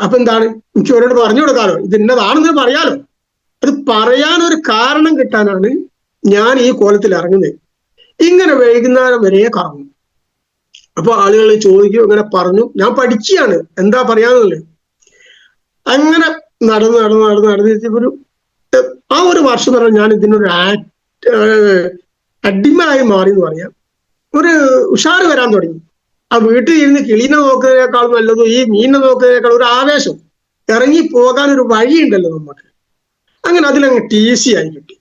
അപ്പൊ എന്താണ്, എനിക്ക് അവരോട് പറഞ്ഞു കൊടുക്കാലോ, ഇത് ഇന്നതാണെന്ന് പറയാലോ. അത് പറയാനൊരു കാരണം കിട്ടാനാണ് ഞാൻ ഈ കോലത്തിൽ ഇറങ്ങുന്നത്. ഇങ്ങനെ വൈകുന്നേരം വരെ കറങ്ങും. അപ്പൊ ആളുകൾ ചോദിക്കും, ഇങ്ങനെ പറഞ്ഞു, ഞാൻ പഠിക്കുകയാണ് എന്താ പറയാന്നുള്ളത്. അങ്ങനെ നടന്നിട്ട് ആ ഒരു വർഷം എന്ന് പറഞ്ഞാൽ ഞാൻ ഇതിനൊരു അടിമയായി മാറി എന്ന് പറയാം. ഒരു ഉഷാറ് വരാൻ തുടങ്ങി. ആ വീട്ടിൽ ഇരുന്ന് കിളീനെ നോക്കുന്നതിനേക്കാൾ നല്ലതും ഈ മീനിനെ നോക്കുന്നതിനേക്കാൾ ഒരു ആവേശം, ഇറങ്ങി പോകാൻ ഒരു വഴിയുണ്ടല്ലോ നമുക്ക്. അങ്ങനെ അതിലങ്ങ് TC ആയി കിട്ടി.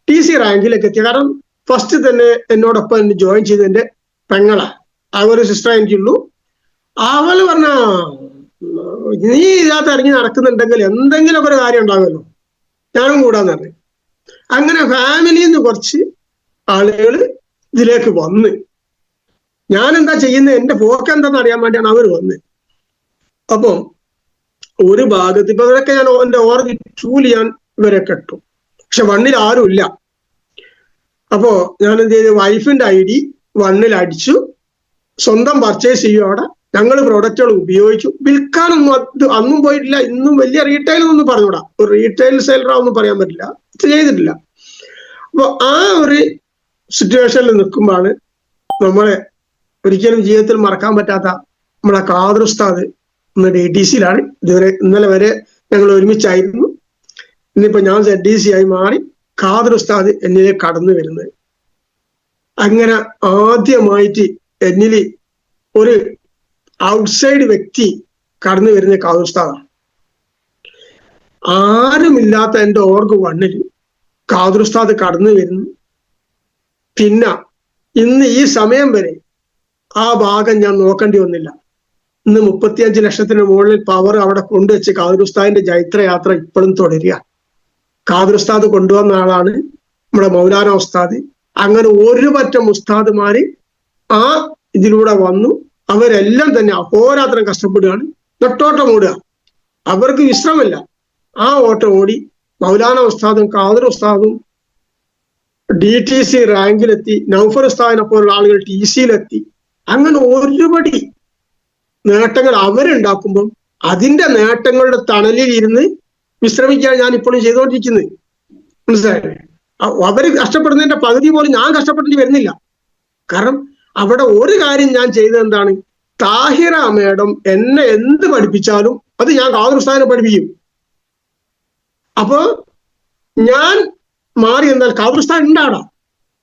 TC റാങ്കിലേക്ക് എത്തി. കാരണം ഫസ്റ്റ് തന്നെ എന്നോടൊപ്പം ജോയിൻ ചെയ്തതിന്റെ പെങ്ങളാ, ആ ഒരു സിസ്റ്റർ എനിക്കുള്ളൂ. അവള് പറഞ്ഞ, നീ ഇതിനകത്ത് ഇറങ്ങി നടക്കുന്നുണ്ടെങ്കിൽ എന്തെങ്കിലുമൊക്കെ ഒരു കാര്യം ഉണ്ടാകുമല്ലോ, ഞാനും കൂടാന്ന് പറഞ്ഞു. അങ്ങനെ ഫാമിലിയിൽ നിന്ന് കുറച്ച് ആളുകൾ ഇതിലേക്ക് വന്ന്, ഞാൻ എന്താ ചെയ്യുന്നത്, എന്റെ പോക്ക് എന്താന്ന് അറിയാൻ വേണ്ടിയാണ് അവർ വന്ന്. അപ്പം ഒരു ഭാഗത്ത് ഇപ്പൊ ഇവരൊക്കെ ഞാൻ എന്റെ ഓർമ്മ ചൂല് ഞാൻ ഇവരെ കെട്ടു, പക്ഷെ 1ൽ ആരും ഇല്ല. അപ്പോ ഞാൻ എന്ത് ചെയ്തു, വൈഫിന്റെ ID 1ൽ അടിച്ചു, സ്വന്തം പർച്ചേസ് ചെയ്യും. അവിടെ ഞങ്ങൾ പ്രോഡക്റ്റുകൾ ഉപയോഗിച്ചു. വിൽക്കാനൊന്നും അന്നും പോയിട്ടില്ല, ഇന്നും വലിയ റീറ്റെയിൽ ഒന്നും പറഞ്ഞുകൂടാ, ഒരു റീറ്റെയിൽ സെയിലറാവൊന്നും പറയാൻ പറ്റില്ല, ചെയ്തിട്ടില്ല. അപ്പൊ ആ ഒരു സിറ്റുവേഷനിൽ നിൽക്കുമ്പോഴാണ് നമ്മളെ ഒരിക്കലും ജീവിതത്തിൽ മറക്കാൻ പറ്റാത്ത നമ്മളെ ഖാദർ ഉസ്താദ് ഇന്ന് DTCയിലാണ്. ഇതുവരെ ഇന്നലെ വരെ ഞങ്ങൾ ഒരുമിച്ചായിരുന്നു. ഇന്നിപ്പോ ഞാൻ ZDC ആയി മാറി ഖാദർ ഉസ്താദ് എന്നിലേക്ക് കടന്നു വരുന്നത്. അങ്ങനെ ആദ്യമായിട്ട് എന്നിൽ ഒരു ഔട്ട്സൈഡ് വ്യക്തി കടന്നു വരുന്ന ഖാദർ ഉസ്താദാണ്. ആരുമില്ലാത്ത എൻ്റെ ഓർഗ് 1 ഖാദർ ഉസ്താദ് കടന്നു വരുന്നു. പിന്നെ ഇന്ന് ഈ സമയം വരെ ആ ഭാഗം ഞാൻ നോക്കേണ്ടി വന്നില്ല. ഇന്ന് 35 ലക്ഷത്തിന് മുകളിൽ പവർ അവിടെ കൊണ്ടുവച്ച് ഖാദർ ഉസ്താദിന്റെ ജൈത്രയാത്ര ഇപ്പോഴും തുടരുക. ഖാദർ ഉസ്താദ് കൊണ്ടുവന്ന ആളാണ് നമ്മുടെ മൗലാന ഉസ്താദ്. അങ്ങനെ ഒരു പറ്റം ഉസ്താദുമാര് ആ ഇതിലൂടെ വന്നു. അവരെല്ലാം തന്നെ അഹോരാത്രം കഷ്ടപ്പെടുകയാണ്, നെട്ടോട്ടം ഓടുക. അവർക്ക് വിശ്രമമില്ല. ആ ഓട്ടം ഓടി മൗലാന ഉസ്താദും ഖാദർ ഉസ്താദും DTC റാങ്കിലെത്തി. നൗഫർ ഉസ്താദിനെ പോലുള്ള ആളുകൾ TCയിലെത്തി. അങ്ങനെ ഒരുപടി നേട്ടങ്ങൾ അവരുണ്ടാക്കുമ്പോൾ അതിന്റെ നേട്ടങ്ങളുടെ തണലിൽ ഇരുന്ന് വിശ്രമിക്കാൻ ഞാൻ ഇപ്പോഴും ചെയ്തുകൊണ്ടിരിക്കുന്നത്. മനസ്സിലായില്ലേ? അവര് കഷ്ടപ്പെടുന്നതിന്റെ പകുതി പോലും ഞാൻ കഷ്ടപ്പെടേണ്ടി വരുന്നില്ല. കാരണം അവിടെ ഒരു കാര്യം ഞാൻ ചെയ്തത് എന്താണ്? താഹിറ മേഡം എന്നെ എന്ത് പഠിപ്പിച്ചാലും അത് ഞാൻ ഖാദർ ഉസ്താദിനെ പഠിപ്പിക്കും. അപ്പൊ ഞാൻ മാറി എന്നാൽ ഖാദർ ഉസ്താദ് ഉണ്ടാടാ.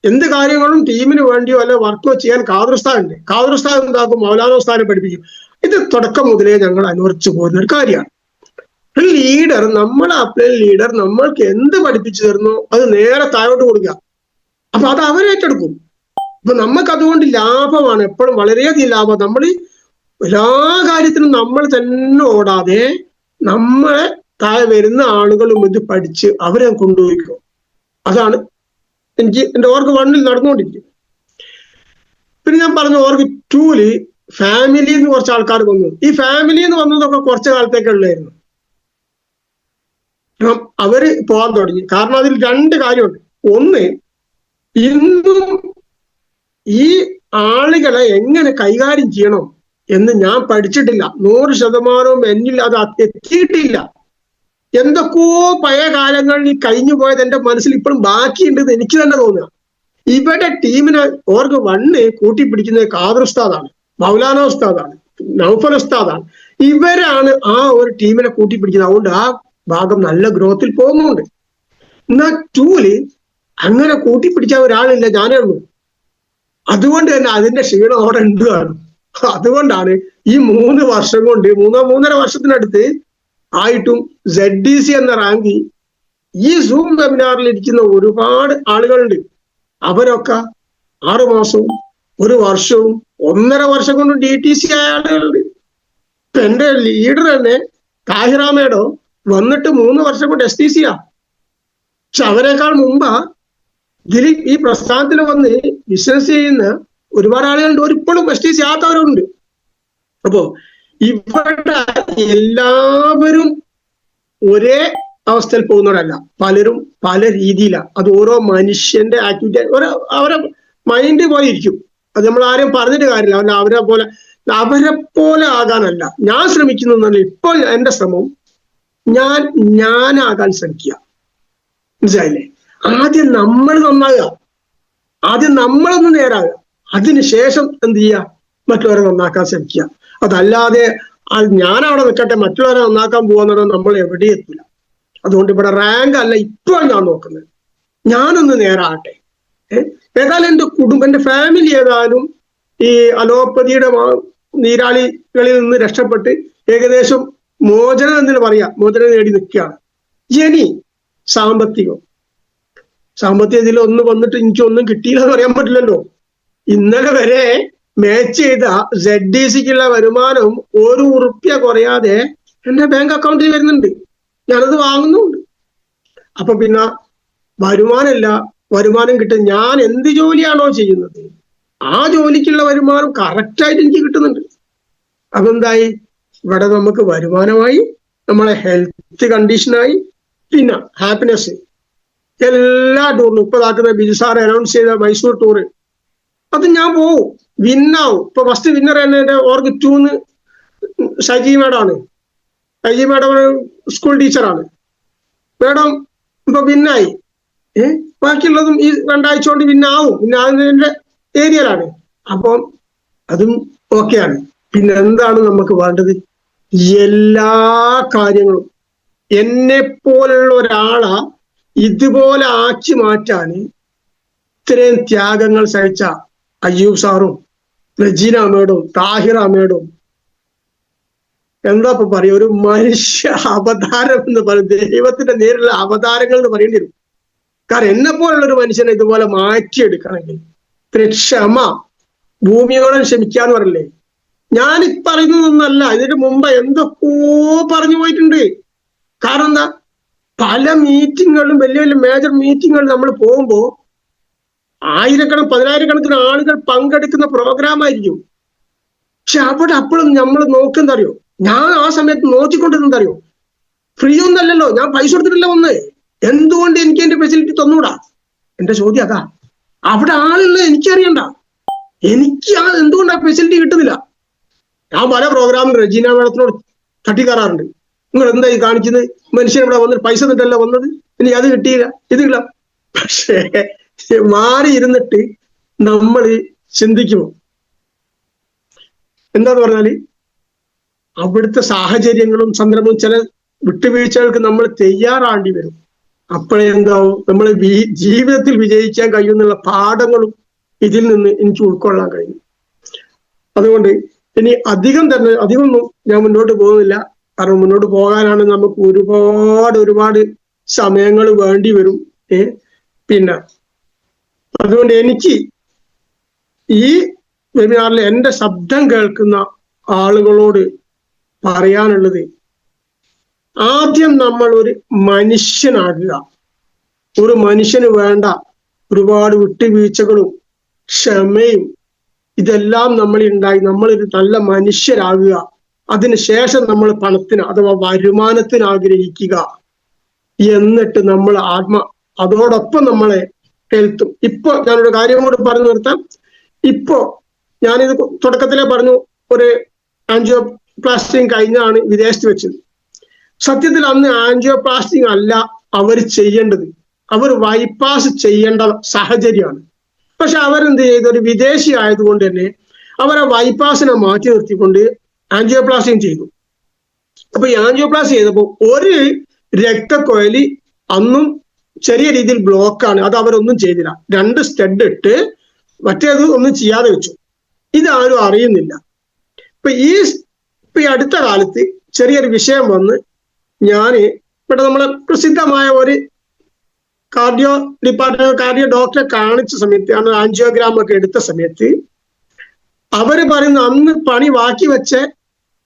എന്ത് കാര്യങ്ങളും ടീമിന് വേണ്ടിയോ അല്ലെ വർക്കോ ചെയ്യാൻ ഖാദർ ഉസ്താദ് ഉണ്ട്. ഖാദർ ഉസ്താദ് എന്താക്കും? മൗലാന ഉസ്താദിനെ പഠിപ്പിക്കും. ഇത് തുടക്കം മുതലേ ഞങ്ങൾ അനുവർത്തിച്ചു പോകുന്ന ഒരു കാര്യമാണ്. ഒരു ലീഡർ, നമ്മളെ അപ്ലൈ ലീഡർ നമ്മൾക്ക് എന്ത് പഠിപ്പിച്ചു തരുന്നോ അത് നേരെ താഴോട്ട് കൊടുക്കുക. അപ്പൊ അത് അവരേറ്റെടുക്കും. അപ്പൊ നമുക്ക് അതുകൊണ്ട് ലാഭമാണ്, എപ്പോഴും വളരെയധികം ലാഭം. നമ്മൾ എല്ലാ കാര്യത്തിനും നമ്മൾ തന്നെ ഓടാതെ നമ്മളെ താഴെ വരുന്ന ആളുകളും ഇത് പഠിച്ച് അവരെ കൊണ്ടുപോയിക്കോ. അതാണ് എനിക്ക് എൻ്റെ ഓർഗ് 1 നടന്നുകൊണ്ടിരിക്കുന്നത്. പിന്നെ ഞാൻ പറഞ്ഞു ഓർഗ് 2 ഫാമിലിയിൽ നിന്ന് കുറച്ച് ആൾക്കാർ വന്നു. ഈ ഫാമിലിയിൽ നിന്ന് വന്നതൊക്കെ കുറച്ച് കാലത്തേക്ക് ഉള്ളായിരുന്നു. അവര് പോകാൻ തുടങ്ങി. കാരണം അതിൽ 2 കാര്യമുണ്ട്. ഒന്ന്, ഇന്നും ഈ ആളുകളെ എങ്ങനെ കൈകാര്യം ചെയ്യണം എന്ന് ഞാൻ പഠിച്ചിട്ടില്ല. 100% എന്നിൽ അത് എത്തിയിട്ടില്ല. എന്തൊക്കെയോ പഴയ കാലങ്ങളിൽ കഴിഞ്ഞു പോയത് എൻ്റെ മനസ്സിൽ ഇപ്പോഴും ബാക്കിയുണ്ടെന്ന് എനിക്ക് തന്നെ തോന്നുക. ഇവിടെ ടീമിനെ ഓർഗ് 1 കൂട്ടിപ്പിടിക്കുന്നത് ഖാദർ ഉസ്താദാണ്, മൗലാന ഉസ്താദാണ്, നൗഫൽ ഉസ്താദാണ്. ഇവരാണ് ആ ഒരു ടീമിനെ കൂട്ടിപ്പിടിക്കുന്നത്. അതുകൊണ്ട് ആ ഭാഗം നല്ല ഗ്രോത്തിൽ പോകുന്നുണ്ട്. എന്നാൽ 2 അങ്ങനെ കൂട്ടിപ്പിടിച്ച ഒരാളില്ല, ഞാനേ ഉള്ളൂ. അതുകൊണ്ട് തന്നെ അതിന്റെ ക്ഷീണം അവിടെ ഉണ്ടാണ്. അതുകൊണ്ടാണ് ഈ 3 വർഷം കൊണ്ട് 3.5 വർഷത്തിനടുത്ത് ആയിട്ടും ZDC എന്ന റാങ്ക് ഈ സൂം വെബിനാറിൽ ഇരിക്കുന്ന ഒരുപാട് ആളുകളുണ്ട്. അവരൊക്കെ 6 മാസവും 1 വർഷവും 1.5 വർഷം കൊണ്ട് DTC ആയ ആളുകളുണ്ട്. ഇപ്പൊ എന്റെ ലീഡർ തന്നെ താഹിറ മേഡം വന്നിട്ട് 3 വർഷം കൊണ്ട് STC പക്ഷെ അവരെക്കാൾ മുമ്പാ ഇതിൽ ഈ പ്രസ്ഥാനത്തിൽ വന്ന് ബിസിനസ് ചെയ്യുന്ന ഒരുപാട് ആളുകളുണ്ട്. ഒരിപ്പോഴും STC ആകാത്തവരുണ്ട്. അപ്പോ ഇവിടെ എല്ലാവരും ഒരേ അവസ്ഥയിൽ പോകുന്നവരല്ല, പലരും പല രീതിയിലാണ്. അത് ഓരോ മനുഷ്യന്റെ ആക്ടിവിറ്റി അവരെ മൈൻഡ് പോലെ ഇരിക്കും. അത് നമ്മൾ ആരും പറഞ്ഞിട്ട് കാര്യമില്ല. അല്ല അവരെ പോലെ ആകാനല്ല ഞാൻ ശ്രമിക്കുന്നതെന്നല്ല. ഇപ്പോൾ എന്റെ ശ്രമം ഞാനാകാൻ ശ്രമിക്കുക. മനസ്സിലായില്ലേ? ആദ്യം നമ്മൾ നന്നാകുക, ആദ്യം നമ്മളൊന്ന് നേരാകുക, അതിനുശേഷം എന്ത് ചെയ്യുക? മറ്റുള്ളവരെ നന്നാക്കാൻ ശ്രമിക്കുക. അതല്ലാതെ ഞാൻ അവിടെ നിൽക്കട്ടെ മറ്റുള്ളവരെ നന്നാക്കാൻ പോകുന്നത് നമ്മൾ എവിടെ എത്തില്ല. അതുകൊണ്ട് ഇവിടെ റാങ്ക് അല്ല ഇപ്പോൾ ഞാൻ നോക്കുന്നത്, ഞാനൊന്ന് നേരാകട്ടെ. ഏതായാലും എൻ്റെ കുടുംബം, എൻ്റെ ഫാമിലി ഏതായാലും ഈ അലോപ്പതിയുടെ നീരാളികളിൽ നിന്ന് രക്ഷപ്പെട്ട് ഏകദേശം മോചനം എന്ന് പറയാം, മോചനം നേടി നിൽക്കുകയാണ്. ഇനി സാമ്പത്തികത്തിൽ ഒന്ന് വന്നിട്ട് എനിക്കൊന്നും കിട്ടിയില്ല എന്ന് പറയാൻ പറ്റില്ലല്ലോ. ഇന്നലെ വരെ മാച്ച് ചെയ്ത ZDCക്കുള്ള വരുമാനം 1 ഉറുപ്പ്യ കുറയാതെ എൻ്റെ ബാങ്ക് അക്കൗണ്ടിൽ വരുന്നുണ്ട്. ഞാനത് വാങ്ങുന്നുണ്ട്. അപ്പൊ പിന്നെ വരുമാനം കിട്ടും. ഞാൻ എന്ത് ജോലിയാണോ ചെയ്യുന്നത് ആ ജോലിക്കുള്ള വരുമാനം കറക്റ്റായിട്ട് എനിക്ക് കിട്ടുന്നുണ്ട്. അതെന്തായി? ഇവിടെ നമുക്ക് വരുമാനമായി, നമ്മളെ ഹെൽത്ത് കണ്ടീഷനായി, പിന്നെ ഹാപ്പിനെസ്. എല്ലാ ടൂറിനും ഇതാക്കുന്ന ബിജു സാർ അനൗൺസ് ചെയ്ത മൈസൂർ ടൂറ് അത് ഞാൻ പോവും, വിന്നാവും. ഇപ്പൊ ഫസ്റ്റ് വിന്നർ തന്നെ എൻ്റെ ഓർഗ് 2 ഷജി മേഡമാണ്. ഷജി മേഡം സ്കൂൾ ടീച്ചറാണ്. മേഡം ഇപ്പൊ വിന്നായി. ബാക്കിയുള്ളതും ഈ 2 ആഴ്ച കൊണ്ട് വിന്നാവും. വിന്നാകുന്നതിന്റെ ഏരിയയിലാണ്. അപ്പം അതും ഓക്കെയാണ്. പിന്നെ എന്താണ് നമുക്ക് വേണ്ടത്? എല്ലാ കാര്യങ്ങളും എന്നെ പോലുള്ള ഒരാളെ ഇതുപോലെ ആക്കി മാറ്റാൻ ഇത്രയും ത്യാഗങ്ങൾ സഹിച്ച അയ്യൂബ് സാറും റജീന അമ്മയോടും താഹിർ അമ്മയോടും എന്താ ഇപ്പൊ പറയുക, ഒരു മനുഷ്യ അവതാരം എന്ന് പറയും, ദൈവത്തിന്റെ നേരിലുള്ള അവതാരങ്ങൾ എന്ന് പറയേണ്ടി വരും. കാരണം എന്നെ പോലുള്ള ഒരു മനുഷ്യനെ ഇതുപോലെ മാറ്റിയെടുക്കണമെങ്കിൽ ഇത്ര ക്ഷമ, ഭൂമിയോളം ക്ഷമിക്കാന്ന് പറയില്ലേ. ഞാൻ പറയുന്നതൊന്നല്ല, ഇതിന് മുമ്പ് എന്തൊക്കെയോ പറഞ്ഞു പോയിട്ടുണ്ട്. കാരണം എന്താ, പല മീറ്റിങ്ങുകളിലും വലിയ വലിയ മേജർ മീറ്റിങ്ങുകളിൽ നമ്മൾ പോകുമ്പോൾ പതിനായിരക്കണക്കിന് ആളുകൾ പങ്കെടുക്കുന്ന പ്രോഗ്രാം ആയിരിക്കും. പക്ഷെ അവിടെ അപ്പോഴും നമ്മൾ നോക്കുന്നറിയോ, ഞാൻ ആ സമയത്ത് നോക്കിക്കൊണ്ടിരുന്നറിയോ, ഫ്രീ ഒന്നല്ലല്ലോ, ഞാൻ പൈസ കൊടുത്തിട്ടില്ല വന്ന്, എന്തുകൊണ്ട് എനിക്ക് എന്റെ ഫെസിലിറ്റി തന്നൂടാ? എന്റെ ചോദ്യം അതാ. അവിടെ ആളുള്ളത് എനിക്കറിയണ്ട, എനിക്ക് എന്തുകൊണ്ട് ആ ഫെസിലിറ്റി കിട്ടുന്നില്ല? ഞാൻ പല പ്രോഗ്രാമിൽ റജീന മേഡത്തിനോട് തട്ടിക്കയറാറുണ്ട്. നിങ്ങൾ എന്തായി കാണിക്കുന്നത്, മനുഷ്യൻ ഇവിടെ വന്നിട്ട് പൈസ തന്നിട്ടല്ല വന്നത്, ഇനി അത് കിട്ടിയില്ല ഇത് കിട്ടാം. പക്ഷേ മാറി ഇരുന്നിട്ട് നമ്മൾ ചിന്തിക്കുമോ? എന്താന്ന് പറഞ്ഞാല് അവിടുത്തെ സാഹചര്യങ്ങളും സന്ദർഭവും ചില വിട്ടുവീഴ്ചകൾക്ക് നമ്മൾ തയ്യാറാണ്ടി വരും. അപ്പോഴെന്താവും, നമ്മൾ ജീവിതത്തിൽ വിജയിക്കാൻ കഴിയുന്നുള്ള പാഠങ്ങളും ഇതിൽ നിന്ന് എനിക്ക് ഉൾക്കൊള്ളാൻ കഴിയും. അതുകൊണ്ട് ഇനി അധികമൊന്നും ഞാൻ മുന്നോട്ട് പോകുന്നില്ല. കാരണം മുന്നോട്ട് പോകാനാണ് നമുക്ക് ഒരുപാട് സമയങ്ങൾ വേണ്ടി വരും. പിന്നെ അതുകൊണ്ട് എനിക്ക് ഈ വെബിനാറിൽ എൻ്റെ ശബ്ദം കേൾക്കുന്ന ആളുകളോട് പറയാനുള്ളത്, ആദ്യം നമ്മൾ ഒരു മനുഷ്യനാകുക. ഒരു മനുഷ്യന് വേണ്ട ഒരുപാട് വിട്ടുവീഴ്ചകളും ക്ഷമയും ഇതെല്ലാം നമ്മളുണ്ടായി നമ്മളൊരു നല്ല മനുഷ്യരാകുക. അതിനുശേഷം നമ്മൾ പണത്തിന് അഥവാ വരുമാനത്തിന് ആഗ്രഹിക്കുക. എന്നിട്ട് നമ്മൾ അതോടൊപ്പം നമ്മളെ ഹെൽത്തും. ഇപ്പൊ ഞാനൊരു കാര്യം കൂടി പറഞ്ഞു നിർത്താം. ഇപ്പോ ഞാനിത് തുടക്കത്തിലേ പറഞ്ഞു, ഒരു ആൻജിയോപ്ലാസ്റ്റിക് കഴിഞ്ഞാണ് വിദേശത്ത് വെച്ചത്. സത്യത്തിൽ അന്ന് ആൻജിയോപ്ലാസ്റ്റിക് അല്ല അവർ ചെയ്യേണ്ടത്, അവർ ബൈപ്പാസ് ചെയ്യേണ്ട സാഹചര്യമാണ്. പക്ഷെ അവരെന്ത് ചെയ്തു, ഒരു വിദേശി ആയതുകൊണ്ട് തന്നെ അവരെ ബൈപ്പാസിനെ മാറ്റി നിർത്തിക്കൊണ്ട് ആൻജിയോപ്ലാസ്റ്റിക് ചെയ്തു. അപ്പൊ ഈ ആൻജിയോപ്ലാസ്റ്റി ചെയ്തപ്പോൾ ഒരു രക്തക്കൊഴലി അന്നും ചെറിയ രീതിയിൽ ബ്ലോക്കാണ്, അത് അവരൊന്നും ചെയ്തില്ല. 2 സ്റ്റഡ് ഇട്ട് മറ്റേത് ഒന്നും ചെയ്യാതെ വെച്ചു. ഇതാരും അറിയുന്നില്ല. ഇപ്പൊ ഈ അടുത്ത കാലത്ത് ചെറിയൊരു വിഷയം വന്ന് ഇവിടെ നമ്മളെ പ്രസിദ്ധമായ ഒരു കാർഡിയോ ഡോക്ടറെ കാണിച്ച സമയത്ത്, ആൻജിയോഗ്രാം ഒക്കെ എടുത്ത സമയത്ത് അവര് പറയുന്ന അന്ന് പണി ബാക്കി വെച്ച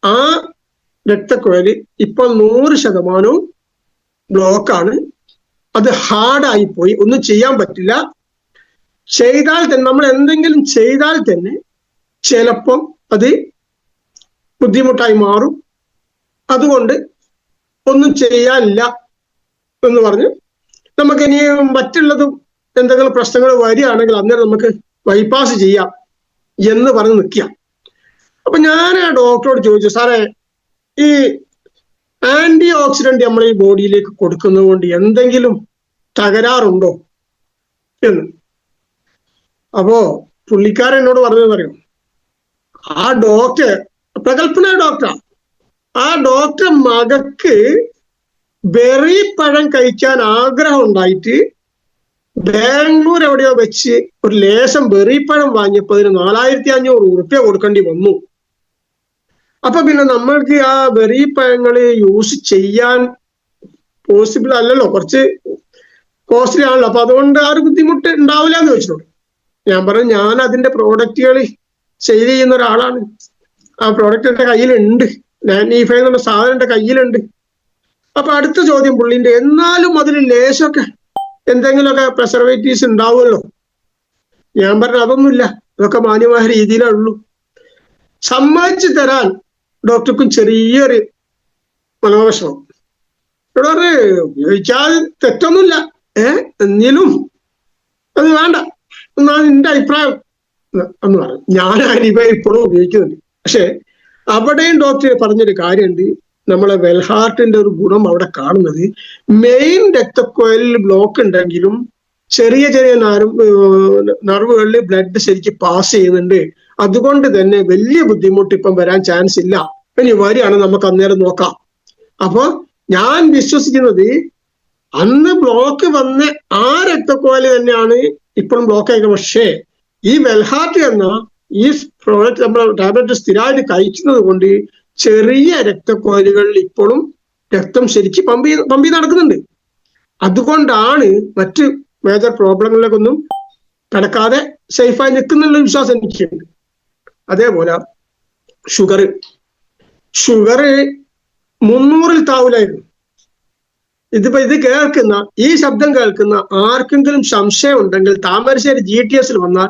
ആ രക്തക്കുഴല് ഇപ്പോൾ 100% ബ്ലോക്കാണ്. അത് ഹാർഡായി പോയി, ഒന്നും ചെയ്യാൻ പറ്റില്ല. ചെയ്താൽ തന്നെ നമ്മൾ എന്തെങ്കിലും ചെയ്താൽ തന്നെ ചിലപ്പം അത് ബുദ്ധിമുട്ടായി മാറും. അതുകൊണ്ട് ഒന്നും ചെയ്യാനില്ല എന്ന് പറഞ്ഞ് നമുക്ക് ഇനി മറ്റുള്ളതും എന്തെങ്കിലും പ്രശ്നങ്ങൾ വരികയാണെങ്കിൽ അന്നേരം നമുക്ക് ബൈപ്പാസ് ചെയ്യാം എന്ന് പറഞ്ഞ് നിൽക്കുക. അപ്പൊ ഞാൻ ആ ഡോക്ടറോട് ചോദിച്ചു, സാറേ ഈ ആന്റി ഓക്സിഡന്റ് നമ്മൾ ഈ ബോഡിയിലേക്ക് കൊടുക്കുന്നത് കൊണ്ട് എന്തെങ്കിലും തകരാറുണ്ടോ എന്ന്. അപ്പോ പുള്ളിക്കാരൻ എന്നോട് പറഞ്ഞത് പറയും, ആ ഡോക്ടർ പ്രഗത്ഭനായ ഡോക്ടറാ, ആ ഡോക്ടർ മകക്ക് ബെറി പഴം കഴിക്കാൻ ആഗ്രഹം ഉണ്ടായിട്ട് ബാംഗ്ലൂർ എവിടെയോ വെച്ച് ഒരു ലേശം ബെറി പഴം വാങ്ങിയപ്പോൾ അതിന് 4500 കൊടുക്കേണ്ടി വന്നു. അപ്പൊ പിന്നെ നമ്മൾക്ക് ആ ബെറി പഴങ്ങള് യൂസ് ചെയ്യാൻ പോസിബിൾ അല്ലല്ലോ, കുറച്ച് കോസ്റ്റ്ലി ആണല്ലോ. അപ്പൊ അതുകൊണ്ട് ആ ഒരു ബുദ്ധിമുട്ട് ഉണ്ടാവില്ല എന്ന് വെച്ചിട്ടുണ്ട്. ഞാൻ പറഞ്ഞു, ഞാൻ അതിന്റെ പ്രോഡക്റ്റുകൾ സെയിൽ ചെയ്യുന്ന ഒരാളാണ്, ആ പ്രോഡക്റ്റ് എന്റെ കയ്യിലുണ്ട്, 95 എന്നുള്ള സാധനം എന്റെ കയ്യിലുണ്ട്. അപ്പൊ അടുത്ത ചോദ്യം പുള്ളിന്റെ, എന്നാലും അതിൽ ലേശമൊക്കെ എന്തെങ്കിലുമൊക്കെ പ്രിസർവേറ്റീവ്സ് ഉണ്ടാവുമല്ലോ. ഞാൻ പറഞ്ഞു, അതൊന്നുമില്ല, അതൊക്കെ മാന്യമായ രീതിയിലേ ഉള്ളൂ. സമ്മതിച്ചു തരാൻ ഡോക്ടർക്കും ചെറിയൊരു മനോവിഷമം. ഇവിടെ ഉപയോഗിച്ചാൽ തെറ്റൊന്നുമില്ല, എങ്കിലും അത് വേണ്ട എന്നാണ് എന്റെ അഭിപ്രായം എന്ന് പറഞ്ഞു. ഞാൻ അരിവ ഇപ്പോഴും ഉപയോഗിക്കുന്നുണ്ട്. പക്ഷെ അവിടെയും ഡോക്ടർ പറഞ്ഞൊരു കാര്യമുണ്ട്, നമ്മളെ വെൽഹാർട്ടിന്റെ ഒരു ഗുണം അവിടെ കാണുന്നത്, മെയിൻ രക്തക്കുഴലിൽ ബ്ലോക്ക് ഉണ്ടെങ്കിലും ചെറിയ നെർവുകളിൽ ബ്ലഡ് ശരിക്കും പാസ് ചെയ്യുന്നുണ്ട്. അതുകൊണ്ട് തന്നെ വലിയ ബുദ്ധിമുട്ട് ഇപ്പം വരാൻ ചാൻസ് ഇല്ല. ഇനി വരികയാണ് നമുക്ക് അന്നേരം നോക്കാം. അപ്പൊ ഞാൻ വിശ്വസിക്കുന്നത് അന്ന് ബ്ലോക്ക് വന്ന ആ രക്തക്കോല് തന്നെയാണ് ഇപ്പോഴും ബ്ലോക്ക് ആയിരിക്കുന്നത്. പക്ഷേ ഈ വെൽഹാർട്ട് എന്ന ഈ പ്രോഡക്റ്റ് നമ്മൾ ടാബ്ലറ്റ് സ്ഥിരമായിട്ട് കഴിക്കുന്നത് കൊണ്ട് ചെറിയ രക്തക്കോലുകളിൽ ഇപ്പോഴും രക്തം ശരിക്കും പമ്പി നടക്കുന്നുണ്ട്. അതുകൊണ്ടാണ് മറ്റ് മേജർ പ്രോബ്ലങ്ങളിലേക്കൊന്നും കടക്കാതെ സേഫായി നിൽക്കുന്നുള്ള വിശ്വാസം എനിക്കുണ്ട്. അതേപോലെ ഷുഗർ 300-ൽ താവൂലായിരുന്നു. ഇത് കേൾക്കുന്ന ഈ ശബ്ദം കേൾക്കുന്ന ആർക്കെങ്കിലും സംശയം ഉണ്ടെങ്കിൽ താമരശ്ശേരി GTS വന്നാൽ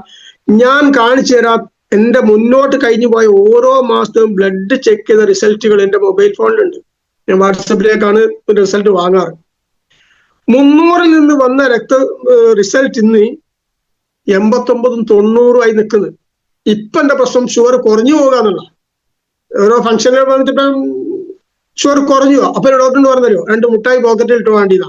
ഞാൻ കാണിച്ചു തരാം. എന്റെ മുന്നോട്ട് കഴിഞ്ഞു പോയ ഓരോ മാസവും ബ്ലഡ് ചെക്ക് ചെയ്ത റിസൾട്ടുകൾ എന്റെ മൊബൈൽ ഫോണിലുണ്ട്. ഞാൻ വാട്സപ്പിലേക്കാണ് റിസൾട്ട് വാങ്ങാറ്. 300-ൽ നിന്ന് വന്ന റിസൾട്ട് ഇന്ന് 89-90 ആയി നിൽക്കുന്നത്. ഇപ്പൊ എന്റെ പ്രശ്നം ഷുഗർ കുറഞ്ഞു പോകാന്നുള്ള ഓരോ ഫംഗ്ഷനിൽ വന്നിട്ട് ഷുഗർ കുറഞ്ഞു. അപ്പൊ ഡോക്ടറിന് പറഞ്ഞല്ലോ 2 മുട്ടായി പോക്കറ്റിൽ ഇട്ട് വേണ്ടിയതാ.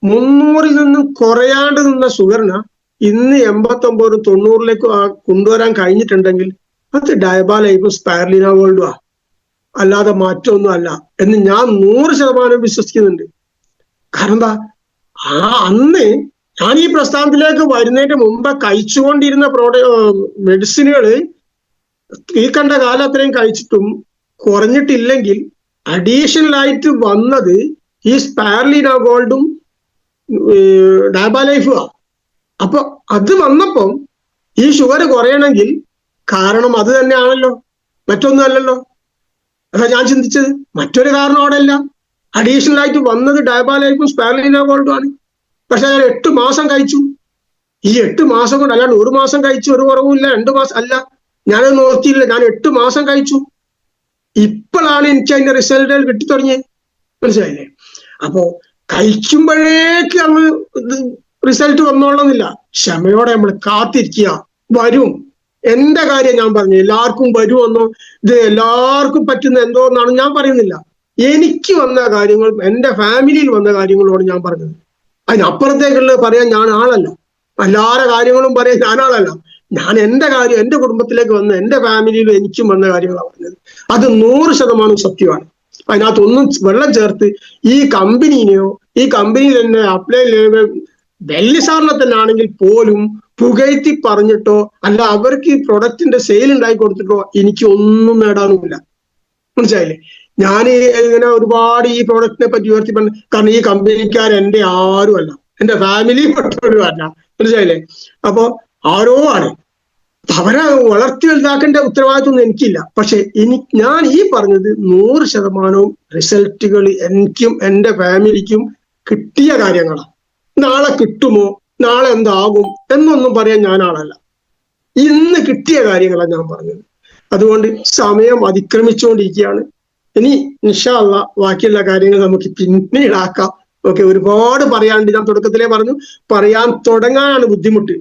300-ൽ നിന്നും കുറയാണ്ട് നിന്ന ഷുഗറിന് ഇന്ന് 89-90ലേക്ക് കൊണ്ടുവരാൻ കഴിഞ്ഞിട്ടുണ്ടെങ്കിൽ അത് ഡയബാലൈഫും സ്പൈറലിന ഗോൾഡും അല്ലാതെ മാറ്റമൊന്നും അല്ല എന്ന് ഞാൻ 100% വിശ്വസിക്കുന്നുണ്ട്. കാരണം എന്താ, അന്ന് ഞാൻ ഈ പ്രസ്ഥാനത്തിലേക്ക് വരുന്നതിന് മുമ്പ് കഴിച്ചുകൊണ്ടിരുന്ന മെഡിസിനുകൾ ഈ കണ്ട കാലം അത്രയും കഴിച്ചിട്ടും കുറഞ്ഞിട്ടില്ലെങ്കിൽ അഡീഷണൽ ആയിട്ട് വന്നത് ഈ സ്പൈറലിന ഗോൾഡും ഡയബാലൈഫും. അപ്പൊ അത് വന്നപ്പം ഈ ഷുഗർ കുറയണമെങ്കിൽ കാരണം അത് തന്നെയാണല്ലോ, മറ്റൊന്നും അല്ലല്ലോ. അതാ ഞാൻ ചിന്തിച്ചത്. മറ്റൊരു കാരണം അവിടെ അല്ല. അഡീഷണൽ ആയിട്ട് വന്നത് ഡയബാലൈഫും സ്പൈറലിന ഗോൾഡും ആണ്. പക്ഷെ ഞാൻ 8 മാസം കഴിച്ചു. ഈ 8 മാസം കൊണ്ട് അല്ലാണ്ട് 1 മാസം കഴിച്ചു ഒരു കുറവുമില്ല, 2 മാസം അല്ല, ഞാനത് നോക്കിയില്ല. ഞാൻ 8 മാസം കഴിച്ചു. ഇപ്പോഴാണ് എനിക്ക് അതിന്റെ റിസൾട്ടുകൾ കിട്ടിത്തുടങ്ങിയത്. മനസ്സിലായില്ലേ? അപ്പോ കഴിക്കുമ്പോഴേക്ക് അങ്ങ് റിസൾട്ട് വന്നോളുന്നില്ല. ക്ഷമയോടെ നമ്മൾ കാത്തിരിക്കുക. വരും. എന്റെ കാര്യം ഞാൻ പറഞ്ഞു, എല്ലാവർക്കും വരുമെന്നോ ഇത് എല്ലാവർക്കും പറ്റുന്ന എന്തോ എന്നാണ് ഞാൻ പറയുന്നില്ല. എനിക്ക് വന്ന കാര്യങ്ങളും എന്റെ ഫാമിലിയിൽ വന്ന കാര്യങ്ങളോട് ഞാൻ പറഞ്ഞത്. അതിനപ്പുറത്തേക്കുള്ളത് പറയാൻ ഞാൻ ആളല്ല. എല്ലാവരുടെ കാര്യങ്ങളും പറയാൻ ഞാൻ ആളല്ല. ഞാൻ എന്റെ കാര്യം എന്റെ കുടുംബത്തിലേക്ക് വന്ന എന്റെ ഫാമിലിയിൽ എനിക്കും വന്ന കാര്യങ്ങളാണ് പറഞ്ഞത്. അത് 100% സത്യമാണ്. അതിനകത്തൊന്നും വെള്ളം ചേർത്ത് ഈ കമ്പനിനെയോ ഈ കമ്പനിയിൽ തന്നെ അപ്ലൈ വെല്ലി സാറിനെ തന്നെ ആണെങ്കിൽ പോലും പുകഴ്ത്തി പറഞ്ഞിട്ടോ അല്ല അവർക്ക് ഈ പ്രൊഡക്റ്റിന്റെ സെയിൽ ഉണ്ടാക്കി കൊടുത്തിട്ടോ എനിക്ക് ഒന്നും നേടാനുമില്ല. മനസ്സിലായില്ലേ? ഞാൻ ഇങ്ങനെ ഒരുപാട് ഈ പ്രോഡക്റ്റിനെ പറ്റി ഉയർത്തി പറഞ്ഞു. കാരണം ഈ കമ്പനിക്കാർ എന്റെ ആരും അല്ല, എന്റെ ഫാമിലി പെട്ടവരും അല്ല. മനസ്സിലായില്ലേ? അപ്പൊ ആരോ ആണ്. അവരെ വളർത്തി വലുതാക്കേണ്ട ഉത്തരവാദിത്വം എനിക്കില്ല. പക്ഷെ ഞാൻ ഈ പറഞ്ഞത് 100% റിസൾട്ടുകൾ എനിക്കും എന്റെ ഫാമിലിക്കും കിട്ടിയ കാര്യങ്ങളാണ്. നാളെ കിട്ടുമോ നാളെ എന്താകും എന്നൊന്നും പറയാൻ ഞാൻ ആളല്ല. ഇന്ന് കിട്ടിയ കാര്യങ്ങളാണ് ഞാൻ പറഞ്ഞത്. അതുകൊണ്ട് സമയം അതിക്രമിച്ചുകൊണ്ടിരിക്കുകയാണ്. ഇനി ഇൻഷാ അല്ലാഹ് ബാക്കിയുള്ള കാര്യങ്ങൾ നമുക്ക് പിന്നീടാക്കാം. ഓക്കെ, ഒരുപാട് പറയാണ്ട്. ഞാൻ തുടക്കത്തിലേ പറഞ്ഞു, പറയാൻ തുടങ്ങാനാണ് ബുദ്ധിമുട്ട്.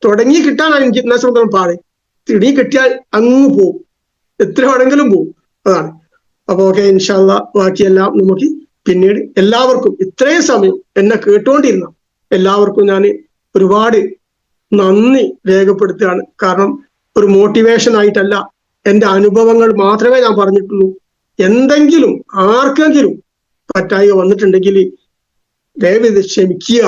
തുടങ്ങി കിട്ടാനാണ് എനിക്ക് എന്നെ സംബന്ധിച്ചിടത്തോളം പാട്. തിടി കിട്ടിയാൽ അങ്ങ് പോവും, എത്ര വേണമെങ്കിലും പോവും. അതാണ്. അപ്പൊ ഓക്കെ, ഇൻഷാ അല്ലാഹ് ബാക്കിയെല്ലാം നമുക്ക് പിന്നീട്. എല്ലാവർക്കും ഇത്രയും സമയം എന്നെ കേട്ടുകൊണ്ടിരുന്ന എല്ലാവർക്കും ഞാൻ ഒരുപാട് നന്ദി രേഖപ്പെടുത്തുകയാണ്. കാരണം ഒരു മോട്ടിവേഷൻ ആയിട്ടല്ല, എൻ്റെ അനുഭവങ്ങൾ മാത്രമേ ഞാൻ പറഞ്ഞിട്ടുള്ളൂ. എന്തെങ്കിലും ആർക്കെങ്കിലും പറ്റായിക വന്നിട്ടുണ്ടെങ്കിൽ ദയവ് ഇത് ക്ഷമിക്കുക.